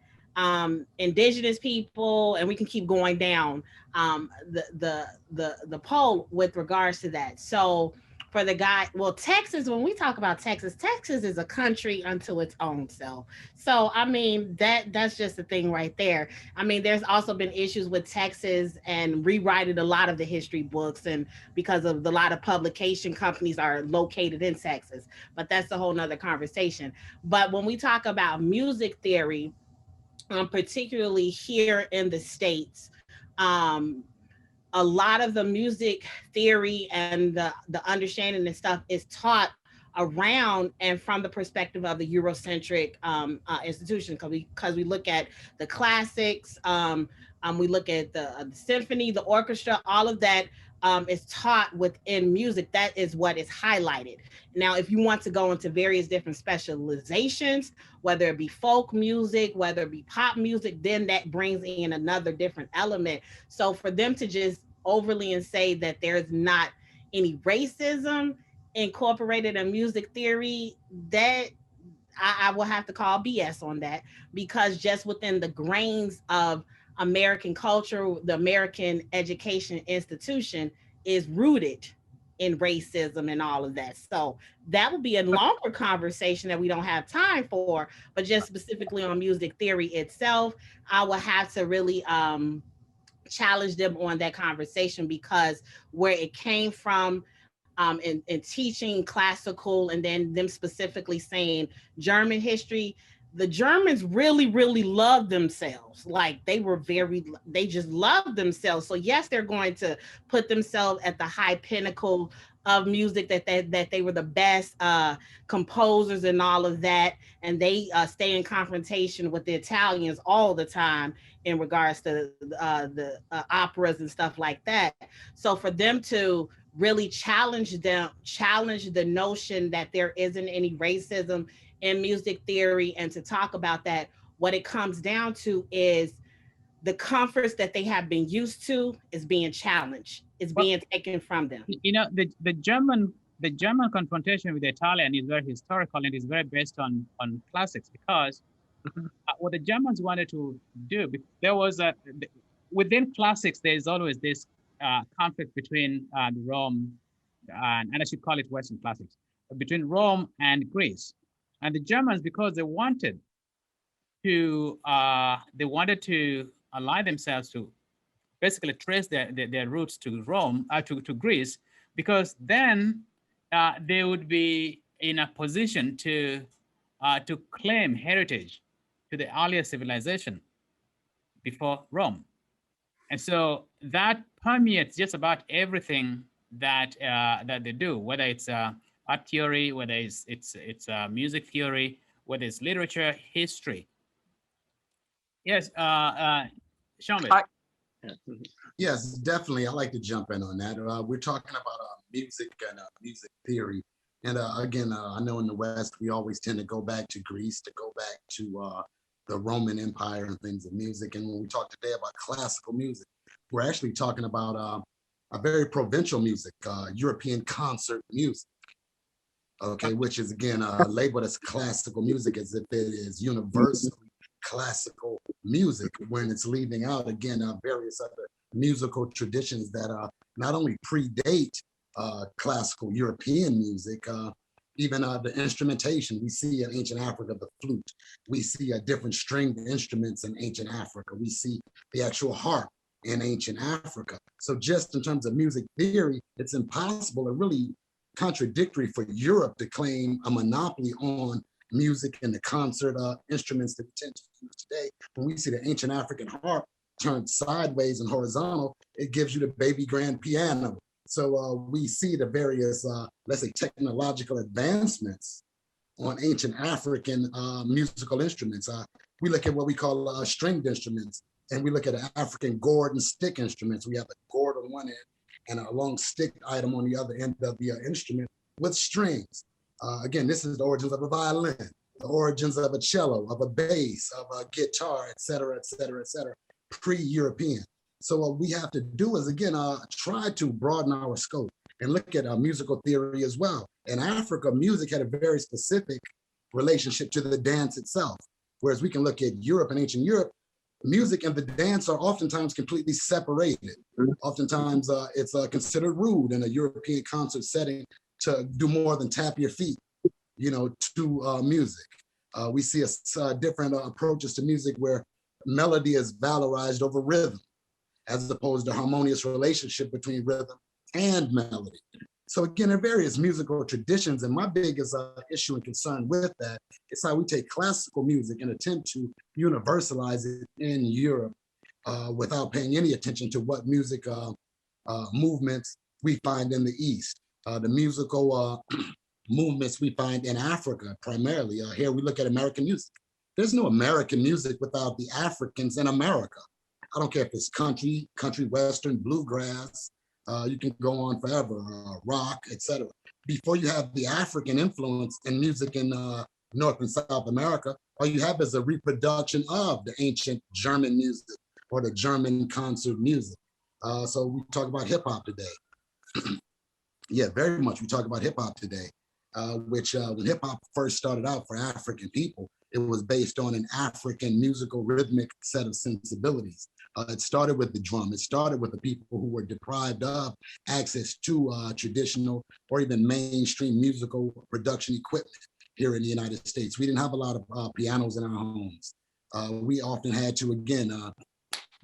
F: indigenous people, and we can keep going down the poll with regards to that. So for the guy, well, Texas, when we talk about Texas is a country unto its own self. So, I mean, that's just the thing right there. I mean, there's also been issues with Texas and rewriting a lot of the history books, and because of a lot of publication companies are located in Texas, but that's a whole nother conversation. But when we talk about music theory, particularly here in the States, a lot of the music theory and the understanding and stuff is taught around and from the perspective of the Eurocentric institution, because we look at the classics, we look at the symphony, the orchestra, all of that is taught within music. That is what is highlighted. Now, if you want to go into various different specializations, whether it be folk music, whether it be pop music, then that brings in another different element. So for them to just overly and say that there's not any racism incorporated in music theory, that I will have to call BS on that, because just within the grains of American culture, the American education institution is rooted in racism and all of that. So that would be a longer conversation that we don't have time for, but just specifically on music theory itself, I will have to really challenge them on that conversation, because where it came from in teaching classical, and then them specifically saying German history, the Germans really, really loved themselves. Like they just loved themselves. So yes, they're going to put themselves at the high pinnacle of music, that they were the best composers and all of that. And they stay in confrontation with the Italians all the time in regards to the operas and stuff like that. So for them to really challenge the notion that there isn't any racism in music theory, and to talk about that, what it comes down to is the comforts that they have been used to is being challenged, is being taken from them.
A: You know, the German confrontation with the Italian is very historical, and is very based on classics, because what the Germans wanted to do, there was within classics, there is always this conflict between Rome and I should call it Western classics, between Rome and Greece. And the Germans, because they wanted to ally themselves to basically trace their roots to Rome, to Greece, because then they would be in a position to claim heritage to the earlier civilization before Rome. And so that permeates just about everything that they do, whether it's art theory, whether it's music theory, whether it's literature, history. Yes, Tshombe.
C: Yes, definitely. I like to jump in on that. We're talking about music and music theory. And again, I know in the West, we always tend to go back to Greece, to go back to the Roman Empire and things of music. And when we talk today about classical music, we're actually talking about a very provincial music, European concert music. okay, which is again labeled as classical music as if it is universally classical music, when it's leaving out again various other musical traditions that not only predate classical European music, even the instrumentation. We see in ancient Africa the flute. We see different stringed instruments in ancient Africa. We see the actual harp in ancient Africa. So just in terms of music theory, it's impossible or really contradictory for Europe to claim a monopoly on music and the concert instruments that we tend to use today. When we see the ancient African harp turned sideways and horizontal, it gives you the baby grand piano. So we see the various, let's say, technological advancements on ancient African musical instruments. We look at what we call stringed instruments, and we look at African gourd and stick instruments. We have a gourd on one end and a long stick item on the other end of the instrument with strings. Again, this is the origins of a violin, the origins of a cello, of a bass, of a guitar, et cetera, pre-European. So what we have to do is, again, try to broaden our scope and look at musical theory as well. In Africa, music had a very specific relationship to the dance itself, whereas we can look at Europe and ancient Europe, music and the dance are oftentimes completely separated. Oftentimes, it's considered rude in a European concert setting to do more than tap your feet, to music. We see different approaches to music where melody is valorized over rhythm, as opposed to harmonious relationship between rhythm and melody. So again, there are various musical traditions, and my biggest issue and concern with that is how we take classical music and attempt to universalize it in Europe without paying any attention to what music movements we find in the East. The musical movements we find in Africa primarily. Here we look at American music. There's no American music without the Africans in America. I don't care if it's country, western, bluegrass, you can go on forever, rock, etc. Before you have the African influence in music in North and South America, all you have is a reproduction of the ancient German music or the German concert music. So we talk about hip hop today. Yeah, very much we talk about hip hop today, which when hip hop first started out for African people, it was based on an African musical rhythmic set of sensibilities. It started with the drum. It started with the people who were deprived of access to traditional or even mainstream musical production equipment here in the United States. We didn't have a lot of pianos in our homes. We often had to, again,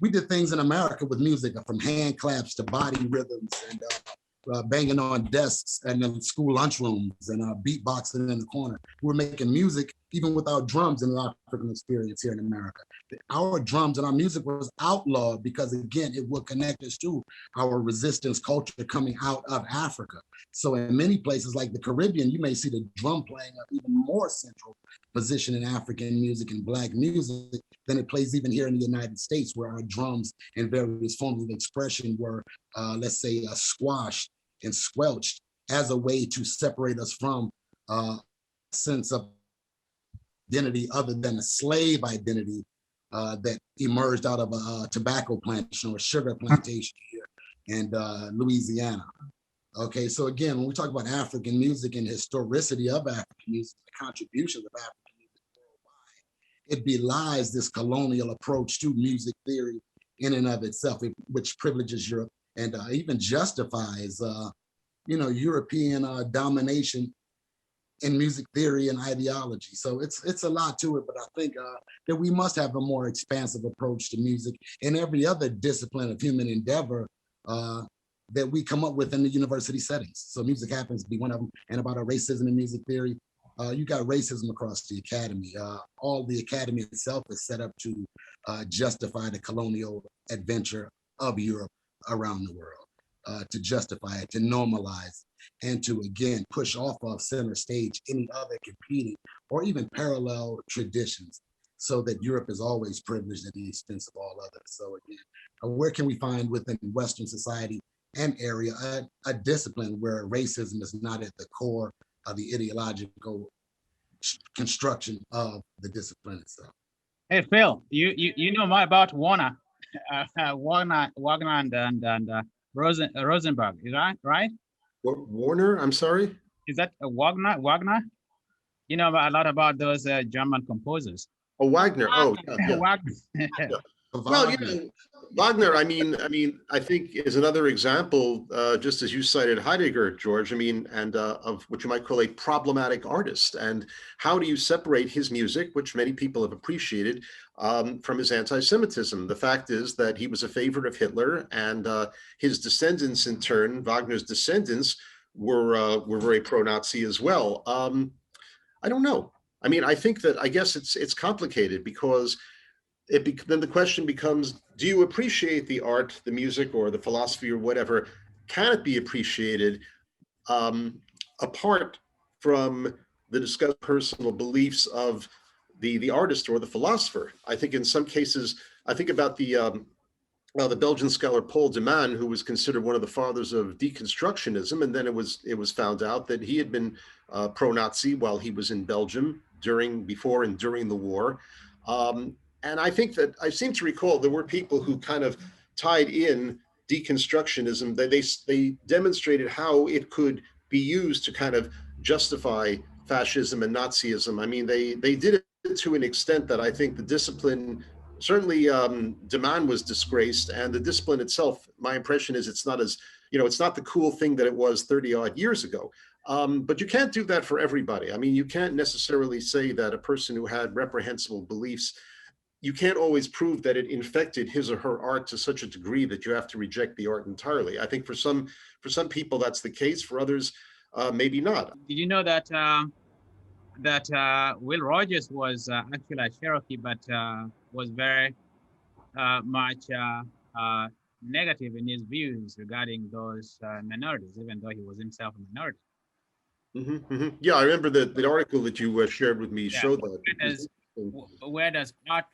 C: we did things in America with music from hand claps to body rhythms and banging on desks and in school lunchrooms and beatboxing in the corner. We were making music even without drums in the African experience here in America. Our drums and our music was outlawed because, again, it would connect us to our resistance culture coming out of Africa. So in many places like the Caribbean, you may see the drum playing an even more central position in African music and Black music than it plays even here in the United States, where our drums and various forms of expression were, let's say, squashed and squelched as a way to separate us from a sense of identity other than a slave identity that emerged out of a tobacco plantation or a sugar plantation here in Louisiana. Okay, so again, when we talk about African music and historicity of African music, the contributions of African music worldwide, it belies this colonial approach to music theory in and of itself, which privileges Europe and even justifies, European domination in music theory and ideology. So it's a lot to it, but I think that we must have a more expansive approach to music and every other discipline of human endeavor that we come up with in the university settings. So music happens to be one of them. And about racism in music theory, you got racism across the academy. All the academy itself is set up to justify the colonial adventure of Europe around the world, to justify it, to normalize, and to, again, push off of center stage any other competing or even parallel traditions, so that Europe is always privileged at the expense of all others. So again, where can we find within Western society and area a discipline where racism is not at the core of the ideological construction of the discipline itself?
A: Hey, Phil, you know more about Warner, Wagner and Rosenberg, is that right?
B: Warner, I'm sorry?
A: Is that a Wagner? Wagner? You know a lot about those German composers.
B: Oh, Wagner. Oh, yeah.
A: Wagner.
B: Yeah. Well, you know, Wagner, I think is another example, just as you cited Heidegger, George, and of what you might call a problematic artist. And how do you separate his music, which many people have appreciated, from his anti-Semitism? The fact is that he was a favorite of Hitler, and his descendants, in turn, Wagner's descendants, were very pro-Nazi as well. I don't know. I think that, I guess it's complicated because then the question becomes, do you appreciate the art, the music, or the philosophy, or whatever? Can it be appreciated apart from the discussed personal beliefs of the artist or the philosopher? I think in some cases, I think about the Belgian scholar Paul de Man, who was considered one of the fathers of deconstructionism, and then it was found out that he had been pro-Nazi while he was in Belgium before and during the war. And I think that I seem to recall there were people who kind of tied in deconstructionism. They demonstrated how it could be used to kind of justify fascism and Nazism. They did it to an extent that I think the discipline, certainly de Man was disgraced, and the discipline itself, my impression is it's not the cool thing that it was 30 odd years ago. But you can't do that for everybody. You can't necessarily say that a person who had reprehensible beliefs, you can't always prove that it infected his or her art to such a degree that you have to reject the art entirely. I think for some people that's the case. For others, maybe not.
A: Did you know that Will Rogers was actually a Cherokee, but was very much negative in his views regarding those minorities, even though he was himself a minority.
B: Yeah, I remember the article that you shared with me showed that.
A: Where does art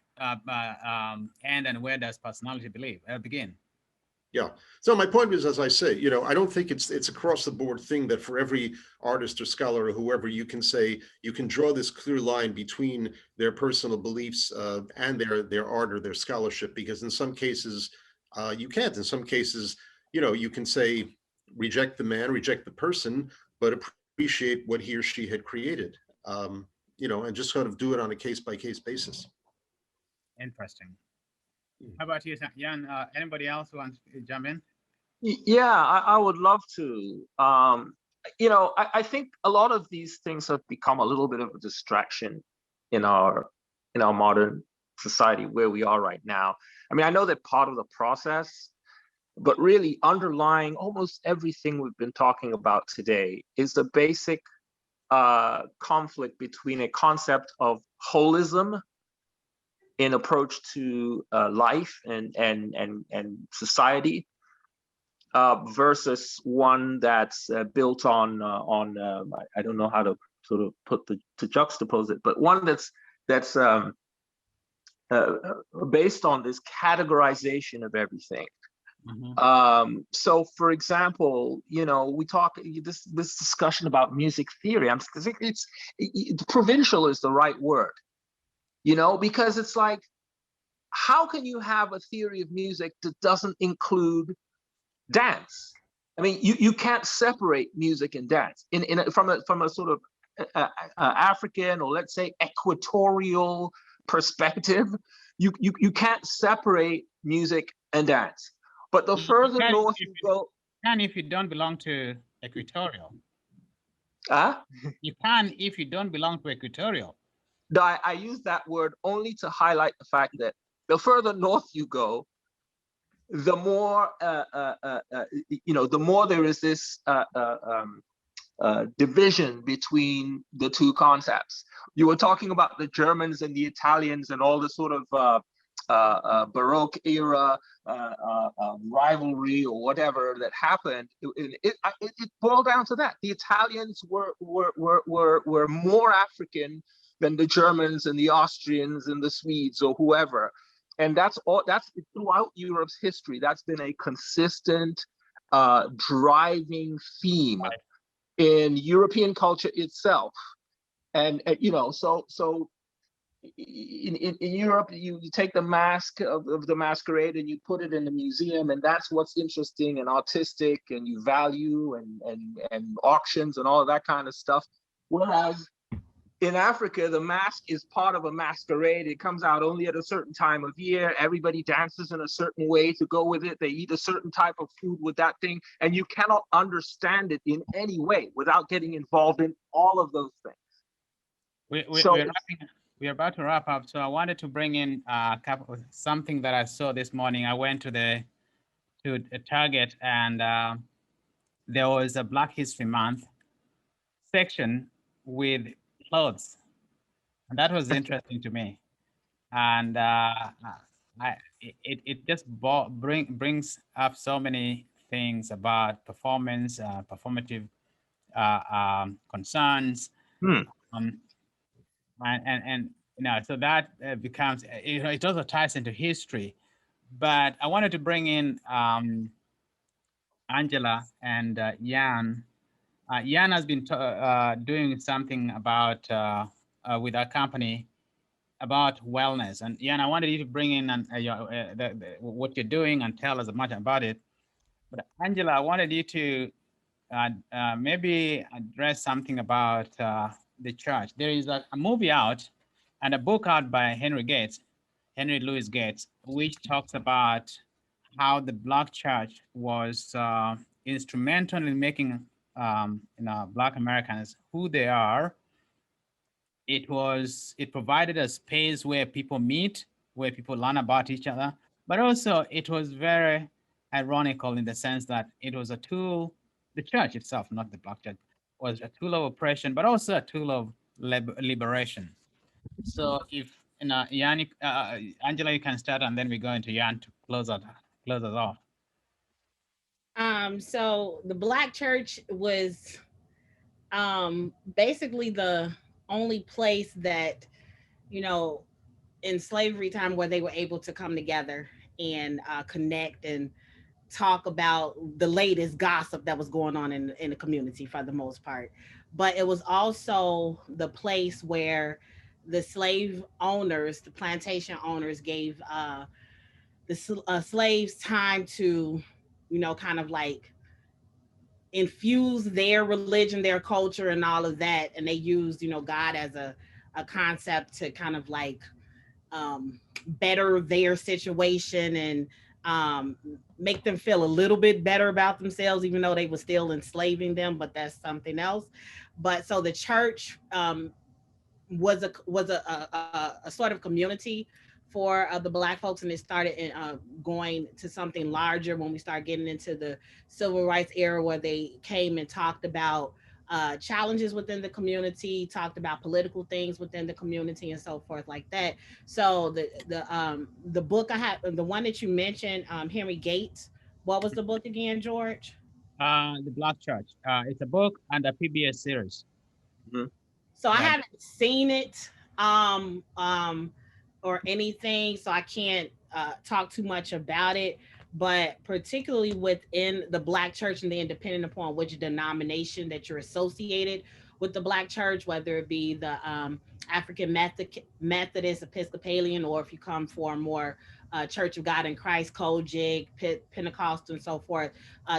A: end and where does personality begin?
B: Yeah. So my point is, as I say, I don't think it's across the board thing that for every artist or scholar or whoever you can say, you can draw this clear line between their personal beliefs and their art or their scholarship, because in some cases you can't. In some cases, you can say, reject the man, reject the person, but appreciate what he or she had created, and just sort of do it on a case-by-case basis.
A: Interesting. How about you, Yan? Anybody else who wants to jump in?
D: Yeah, I would love to. I think a lot of these things have become a little bit of a distraction in our modern society where we are right now. I know they're part of the process, but really underlying almost everything we've been talking about today is the basic conflict between a concept of holism in approach to life and society versus one that's built on I don't know how to sort of to juxtapose it, but one that's based on this categorization of everything. So, for example, we talk this discussion about music theory. It's provincial is the right word. Because it's like, how can you have a theory of music that doesn't include dance? You can't separate music and dance from a sort of African, or let's say equatorial perspective. You can't separate music and dance. But the further north you go,
A: and if you don't belong to equatorial, you can if you don't belong to equatorial.
D: I use that word only to highlight the fact that the further north you go, the more the more there is this division between the two concepts. You were talking about the Germans and the Italians and all this sort of Baroque era rivalry or whatever that happened. It boiled down to that. The Italians were more African than the Germans and the Austrians and the Swedes or whoever. And that's throughout Europe's history. That's been a consistent driving theme in European culture itself. And so in Europe, you take the mask of the masquerade and you put it in the museum, and that's what's interesting and artistic, and you value and auctions and all of that kind of stuff. Whereas in Africa, the mask is part of a masquerade. It comes out only at a certain time of year. Everybody dances in a certain way to go with it. They eat a certain type of food with that thing, and you cannot understand it in any way without getting involved in all of those things.
A: We're about to wrap up, so I wanted to bring in something that I saw this morning. I went to Target, and there was a Black History Month section with clothes, and that was interesting to me. And it just brings up so many things about performance, performative concerns. And you know, so that becomes, you know, it also ties into history. But I wanted to bring in Angela and Yan. Yan has been doing something about with our company about wellness. And Yan, I wanted you to bring in what you're doing and tell us much about it. But Angela, I wanted you to maybe address something about the church. There is a movie out and a book out by Henry Louis Gates, which talks about how the Black church was instrumental in making Black Americans who they are. It provided a space where people meet, where people learn about each other, but also it was very ironical in the sense that it was a tool, the church itself, not the Black church, was a tool of oppression, but also a tool of liberation. So if Yan, Angela, you can start, and then we go into Yan to close us off.
F: So the Black church was basically the only place that, you know, in slavery time where they were able to come together and connect and talk about the latest gossip that was going on in the community for the most part. But it was also the place where the slave owners, the plantation owners, gave the slaves time to, you know, kind of like infuse their religion, their culture, and all of that. And they used, you know, God as a concept to kind of like better their situation and make them feel a little bit better about themselves, even though they were still enslaving them, but that's something else. But so the church was a sort of community for the Black folks, and it started going to something larger when we started getting into the civil rights era, where they came and talked about challenges within the community, talked about political things within the community, and so forth like that. So the book I have, the one that you mentioned, Henry Gates, what was the book again, George?
A: The Black Church. It's a book and a PBS series.
F: Mm-hmm. So yeah. I haven't seen it or anything, so I can't talk too much about it. But particularly within the Black church, and then depending upon which denomination that you're associated with the Black church, whether it be the African Methodist, Episcopalian, or if you come for more Church of God in Christ, Kojic, Pentecostal, and so forth,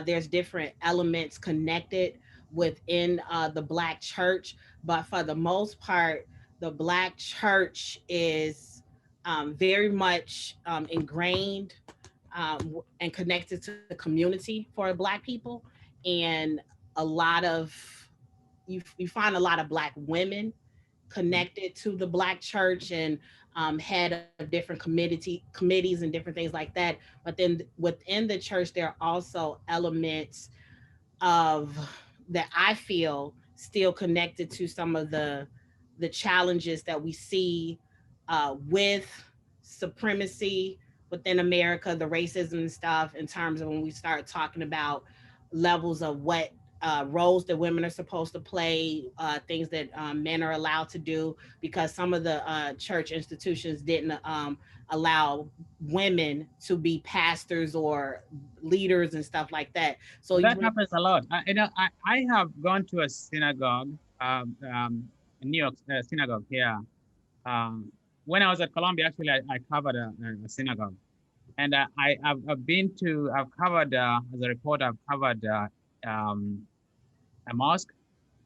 F: there's different elements connected within the Black church. But for the most part, the Black church is very much ingrained and connected to the community for Black people. And a lot of, you find a lot of Black women connected to the Black church and head of different committees and different things like that. But then within the church, there are also elements of that I feel still connected to some of the challenges that we see with supremacy within America, the racism and stuff, in terms of when we start talking about levels of what roles that women are supposed to play, things that men are allowed to do, because some of the church institutions didn't allow women to be pastors or leaders and stuff like that. So
A: that happens a lot. I have gone to a synagogue, New York synagogue here, when I was at Columbia, actually, I covered a synagogue, and I've covered as a reporter, I've covered a mosque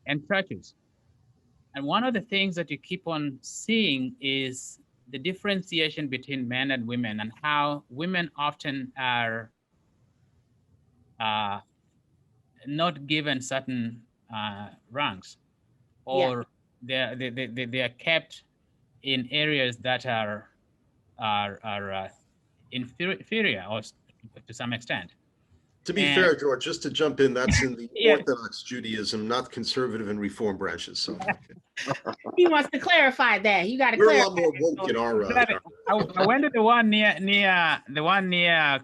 A: and churches. And one of the things that you keep on seeing is the differentiation between men and women, and how women often are not given certain ranks, or they are kept in areas that are inferior, or to some extent.
B: To be fair, George, just to jump in, that's in the Orthodox Judaism, not conservative and reform branches. So
F: he wants to clarify that. You got to
B: we're
F: clarify.
B: a lot more woke in our.
A: I went to the one near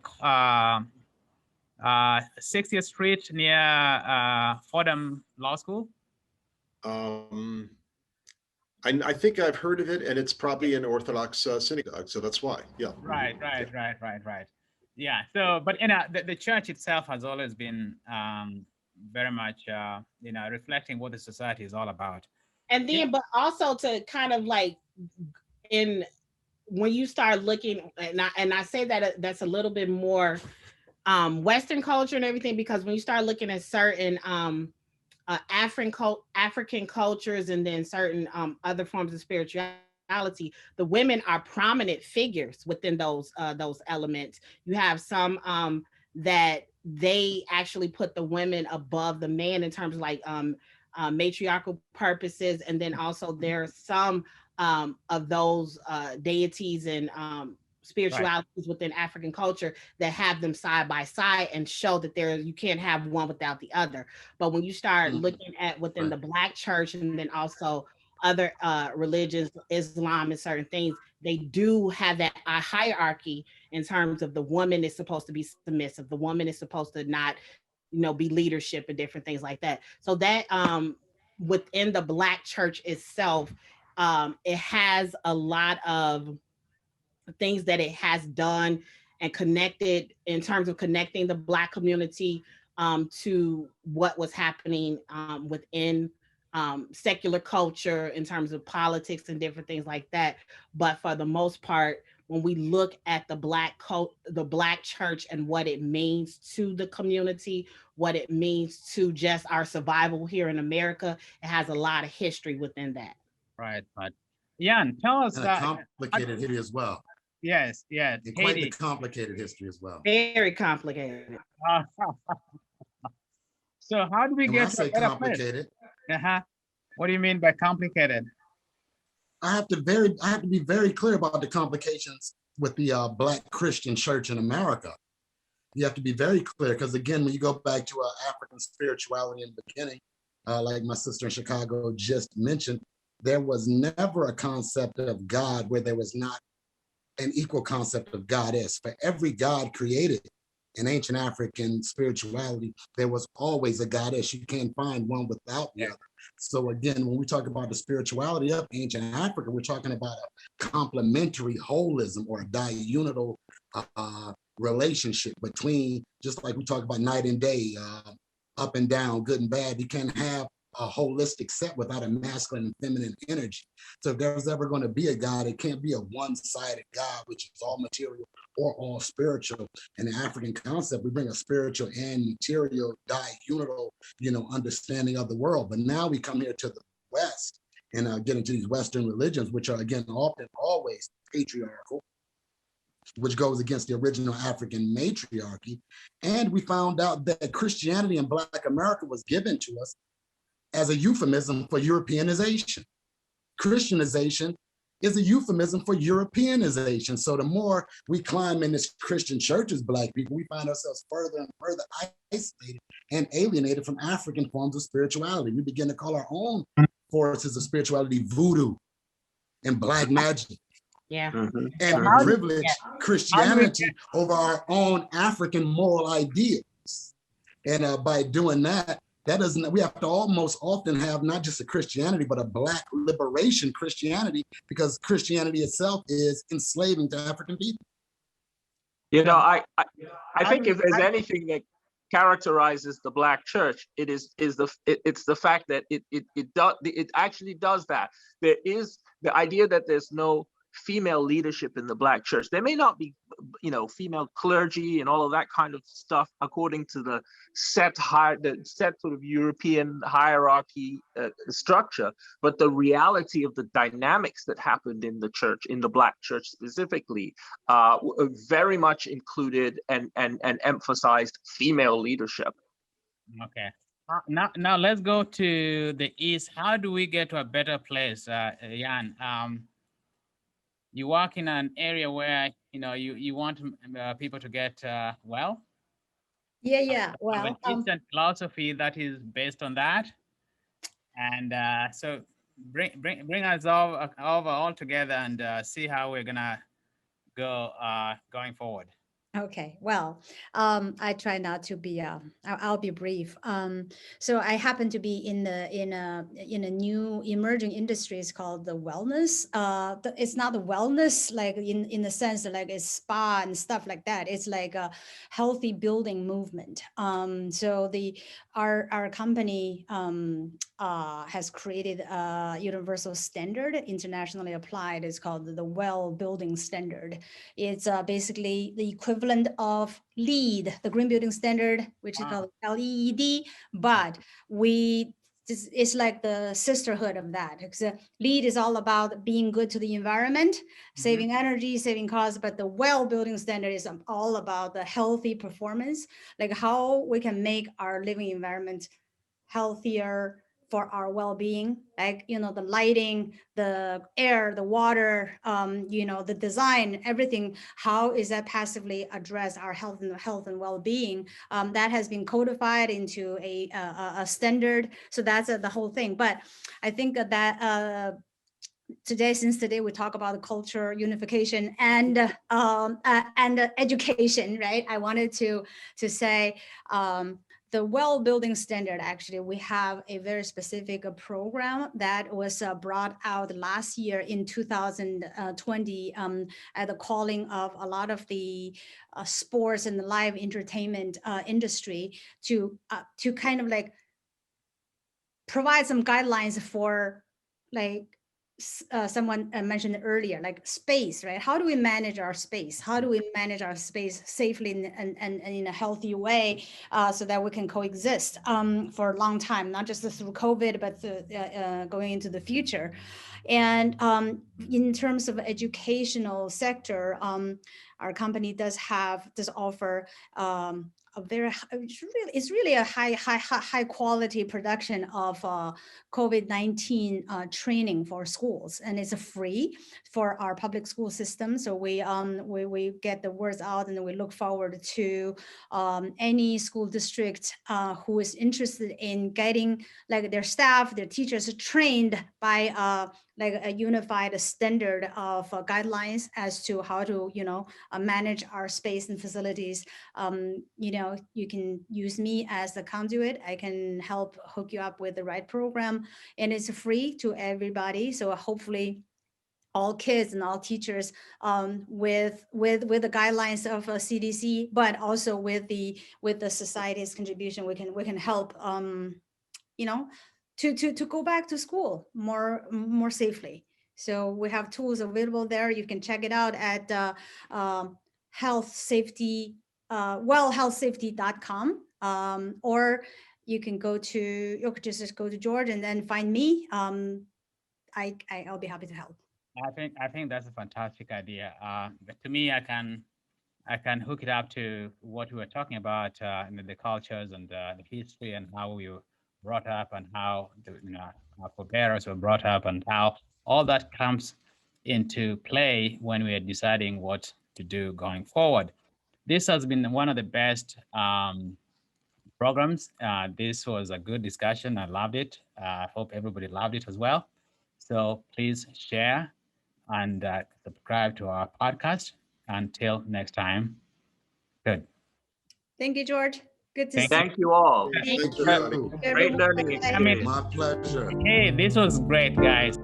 A: 60th Street near Fordham Law School.
B: I think I've heard of it, and it's probably an Orthodox synagogue, so that's why. Yeah.
A: Right. Yeah. So, but the church itself has always been very much reflecting what the society is all about.
F: And then, but also to kind of like when you start looking, and I say that that's a little bit more Western culture and everything, because when you start looking at certain African cultures, and then certain other forms of spirituality, the women are prominent figures within those elements. You have some that they actually put the women above the man in terms of like matriarchal purposes, and then also there are some of those deities and spiritualities within African culture that have them side by side and show that you can't have one without the other. But when you start looking at within the Black church, and then also other religions, Islam and certain things, they do have that hierarchy in terms of the woman is supposed to be submissive, the woman is supposed to not be leadership and different things like that. So that within the Black church itself, it has a lot of things that it has done and connected in terms of connecting the Black community to what was happening within secular culture in terms of politics and different things like that. But for the most part, when we look at the Black church and what it means to the community, what it means to just our survival here in America, it has a lot of history within that.
A: Right, but Yan, tell us
C: and a complicated history as well.
A: Yes.
C: And quite the complicated history as well.
F: Very complicated.
A: So how do we get
C: to a better complicated?
A: What do you mean by complicated?
C: I have to be very clear about the complications with the Black Christian church in America. You have to be very clear, because again, when you go back to African spirituality in the beginning, like my sister in Chicago just mentioned, there was never a concept of God where there was not an equal concept of goddess. For every god created in ancient African spirituality, there was always a goddess. You can't find one without the other. So again, when we talk about the spirituality of ancient Africa, we're talking about a complementary holism, or a diunital relationship between, just like we talk about night and day, up and down, good and bad. You can't have a holistic set without a masculine and feminine energy. So if there's ever going to be a God, it can't be a one-sided God, which is all material or all spiritual. In the African concept, we bring a spiritual and material diunital, understanding of the world. But now we come here to the West and get into these Western religions, which are again often always patriarchal, which goes against the original African matriarchy. And we found out that Christianity in Black America was given to us as a euphemism for Europeanization. Christianization is a euphemism for Europeanization. So the more we climb in this Christian church as Black people, we find ourselves further and further isolated and alienated from African forms of spirituality. We begin to call our own forces of spirituality voodoo and Black magic.
F: Yeah.
C: And privilege Christianity over our own African moral ideas. And by doing that, we have to almost often have not just a Christianity, but a Black liberation Christianity, because Christianity itself is enslaving to African people.
D: I think if there's anything that characterizes the Black church, it's the fact that it actually does that. There is the idea that there's no female leadership in the Black church. There may not be, you know, female clergy and all of that kind of stuff according to the set sort of European hierarchy structure, but the reality of the dynamics that happened in the church, in the Black church specifically, very much included and emphasized female leadership.
A: Okay. Now let's go to the East. How do we get to a better place, Yan? You work in an area where, you know, you want people to get well.
E: Yeah. Well,
A: an Eastern philosophy that is based on that, and so bring us all together and see how we're gonna go going forward.
E: okay, well, I try not to be. I'll be brief. So I happen to be in a new emerging industries called the wellness. It's not the wellness like in the sense that like it's spa and stuff like that. It's like a healthy building movement. So our company has created a universal standard, internationally applied. It's called the Well Building Standard. It's basically the equivalent of LEED, the Green Building Standard, which is called LEED, but it's like the sisterhood of that. Because LEED is all about being good to the environment, saving energy, saving costs, but the Well Building Standard is all about the healthy performance, like how we can make our living environment healthier for our well-being, like, you know, the lighting, the air, the water, you know, the design, everything. How is that passively address our health and well-being? That has been codified into a standard. So that's the whole thing. But I think that since today we talk about culture unification and education, right? I wanted to say. The Well Building Standard, actually, we have a very specific program that was brought out last year in 2020 at the calling of a lot of the sports and the live entertainment industry to kind of like provide some guidelines for like someone mentioned earlier, like space, right? How do we manage our space? How do we manage our space safely and in a healthy way so that we can coexist for a long time, not just through COVID, but going into the future. And in terms of educational sector, our company does offer it's really a high quality production of COVID-19 training for schools, and it's free for our public school system. So we get the words out, and we look forward to any school district who is interested in getting like their staff, their teachers trained by like a unified standard of guidelines as to how to, you know, manage our space and facilities. You know, you can use me as the conduit. I can help hook you up with the right program, and it's free to everybody. So hopefully all kids and all teachers with the guidelines of CDC, but also with the society's contribution, we can help, you know, to go back to school more safely. So we have tools available there. You can check it out at wellhealthsafety.com, or you can just go to George and then find me. I'll be happy to help.
A: I think that's a fantastic idea. But to me, I can hook it up to what we were talking about, the cultures and the history and how we were brought up and how our forebears were brought up and how all that comes into play when we are deciding what to do going forward. This has been one of the best programs. This was a good discussion. I loved it. I hope everybody loved it as well. So please share and subscribe to our podcast. Until next time, good.
E: Thank you, George. Good to see you.
D: Thank you all.
C: Thank you.
D: Great learning experience.
C: My pleasure.
A: Hey, this was great, guys.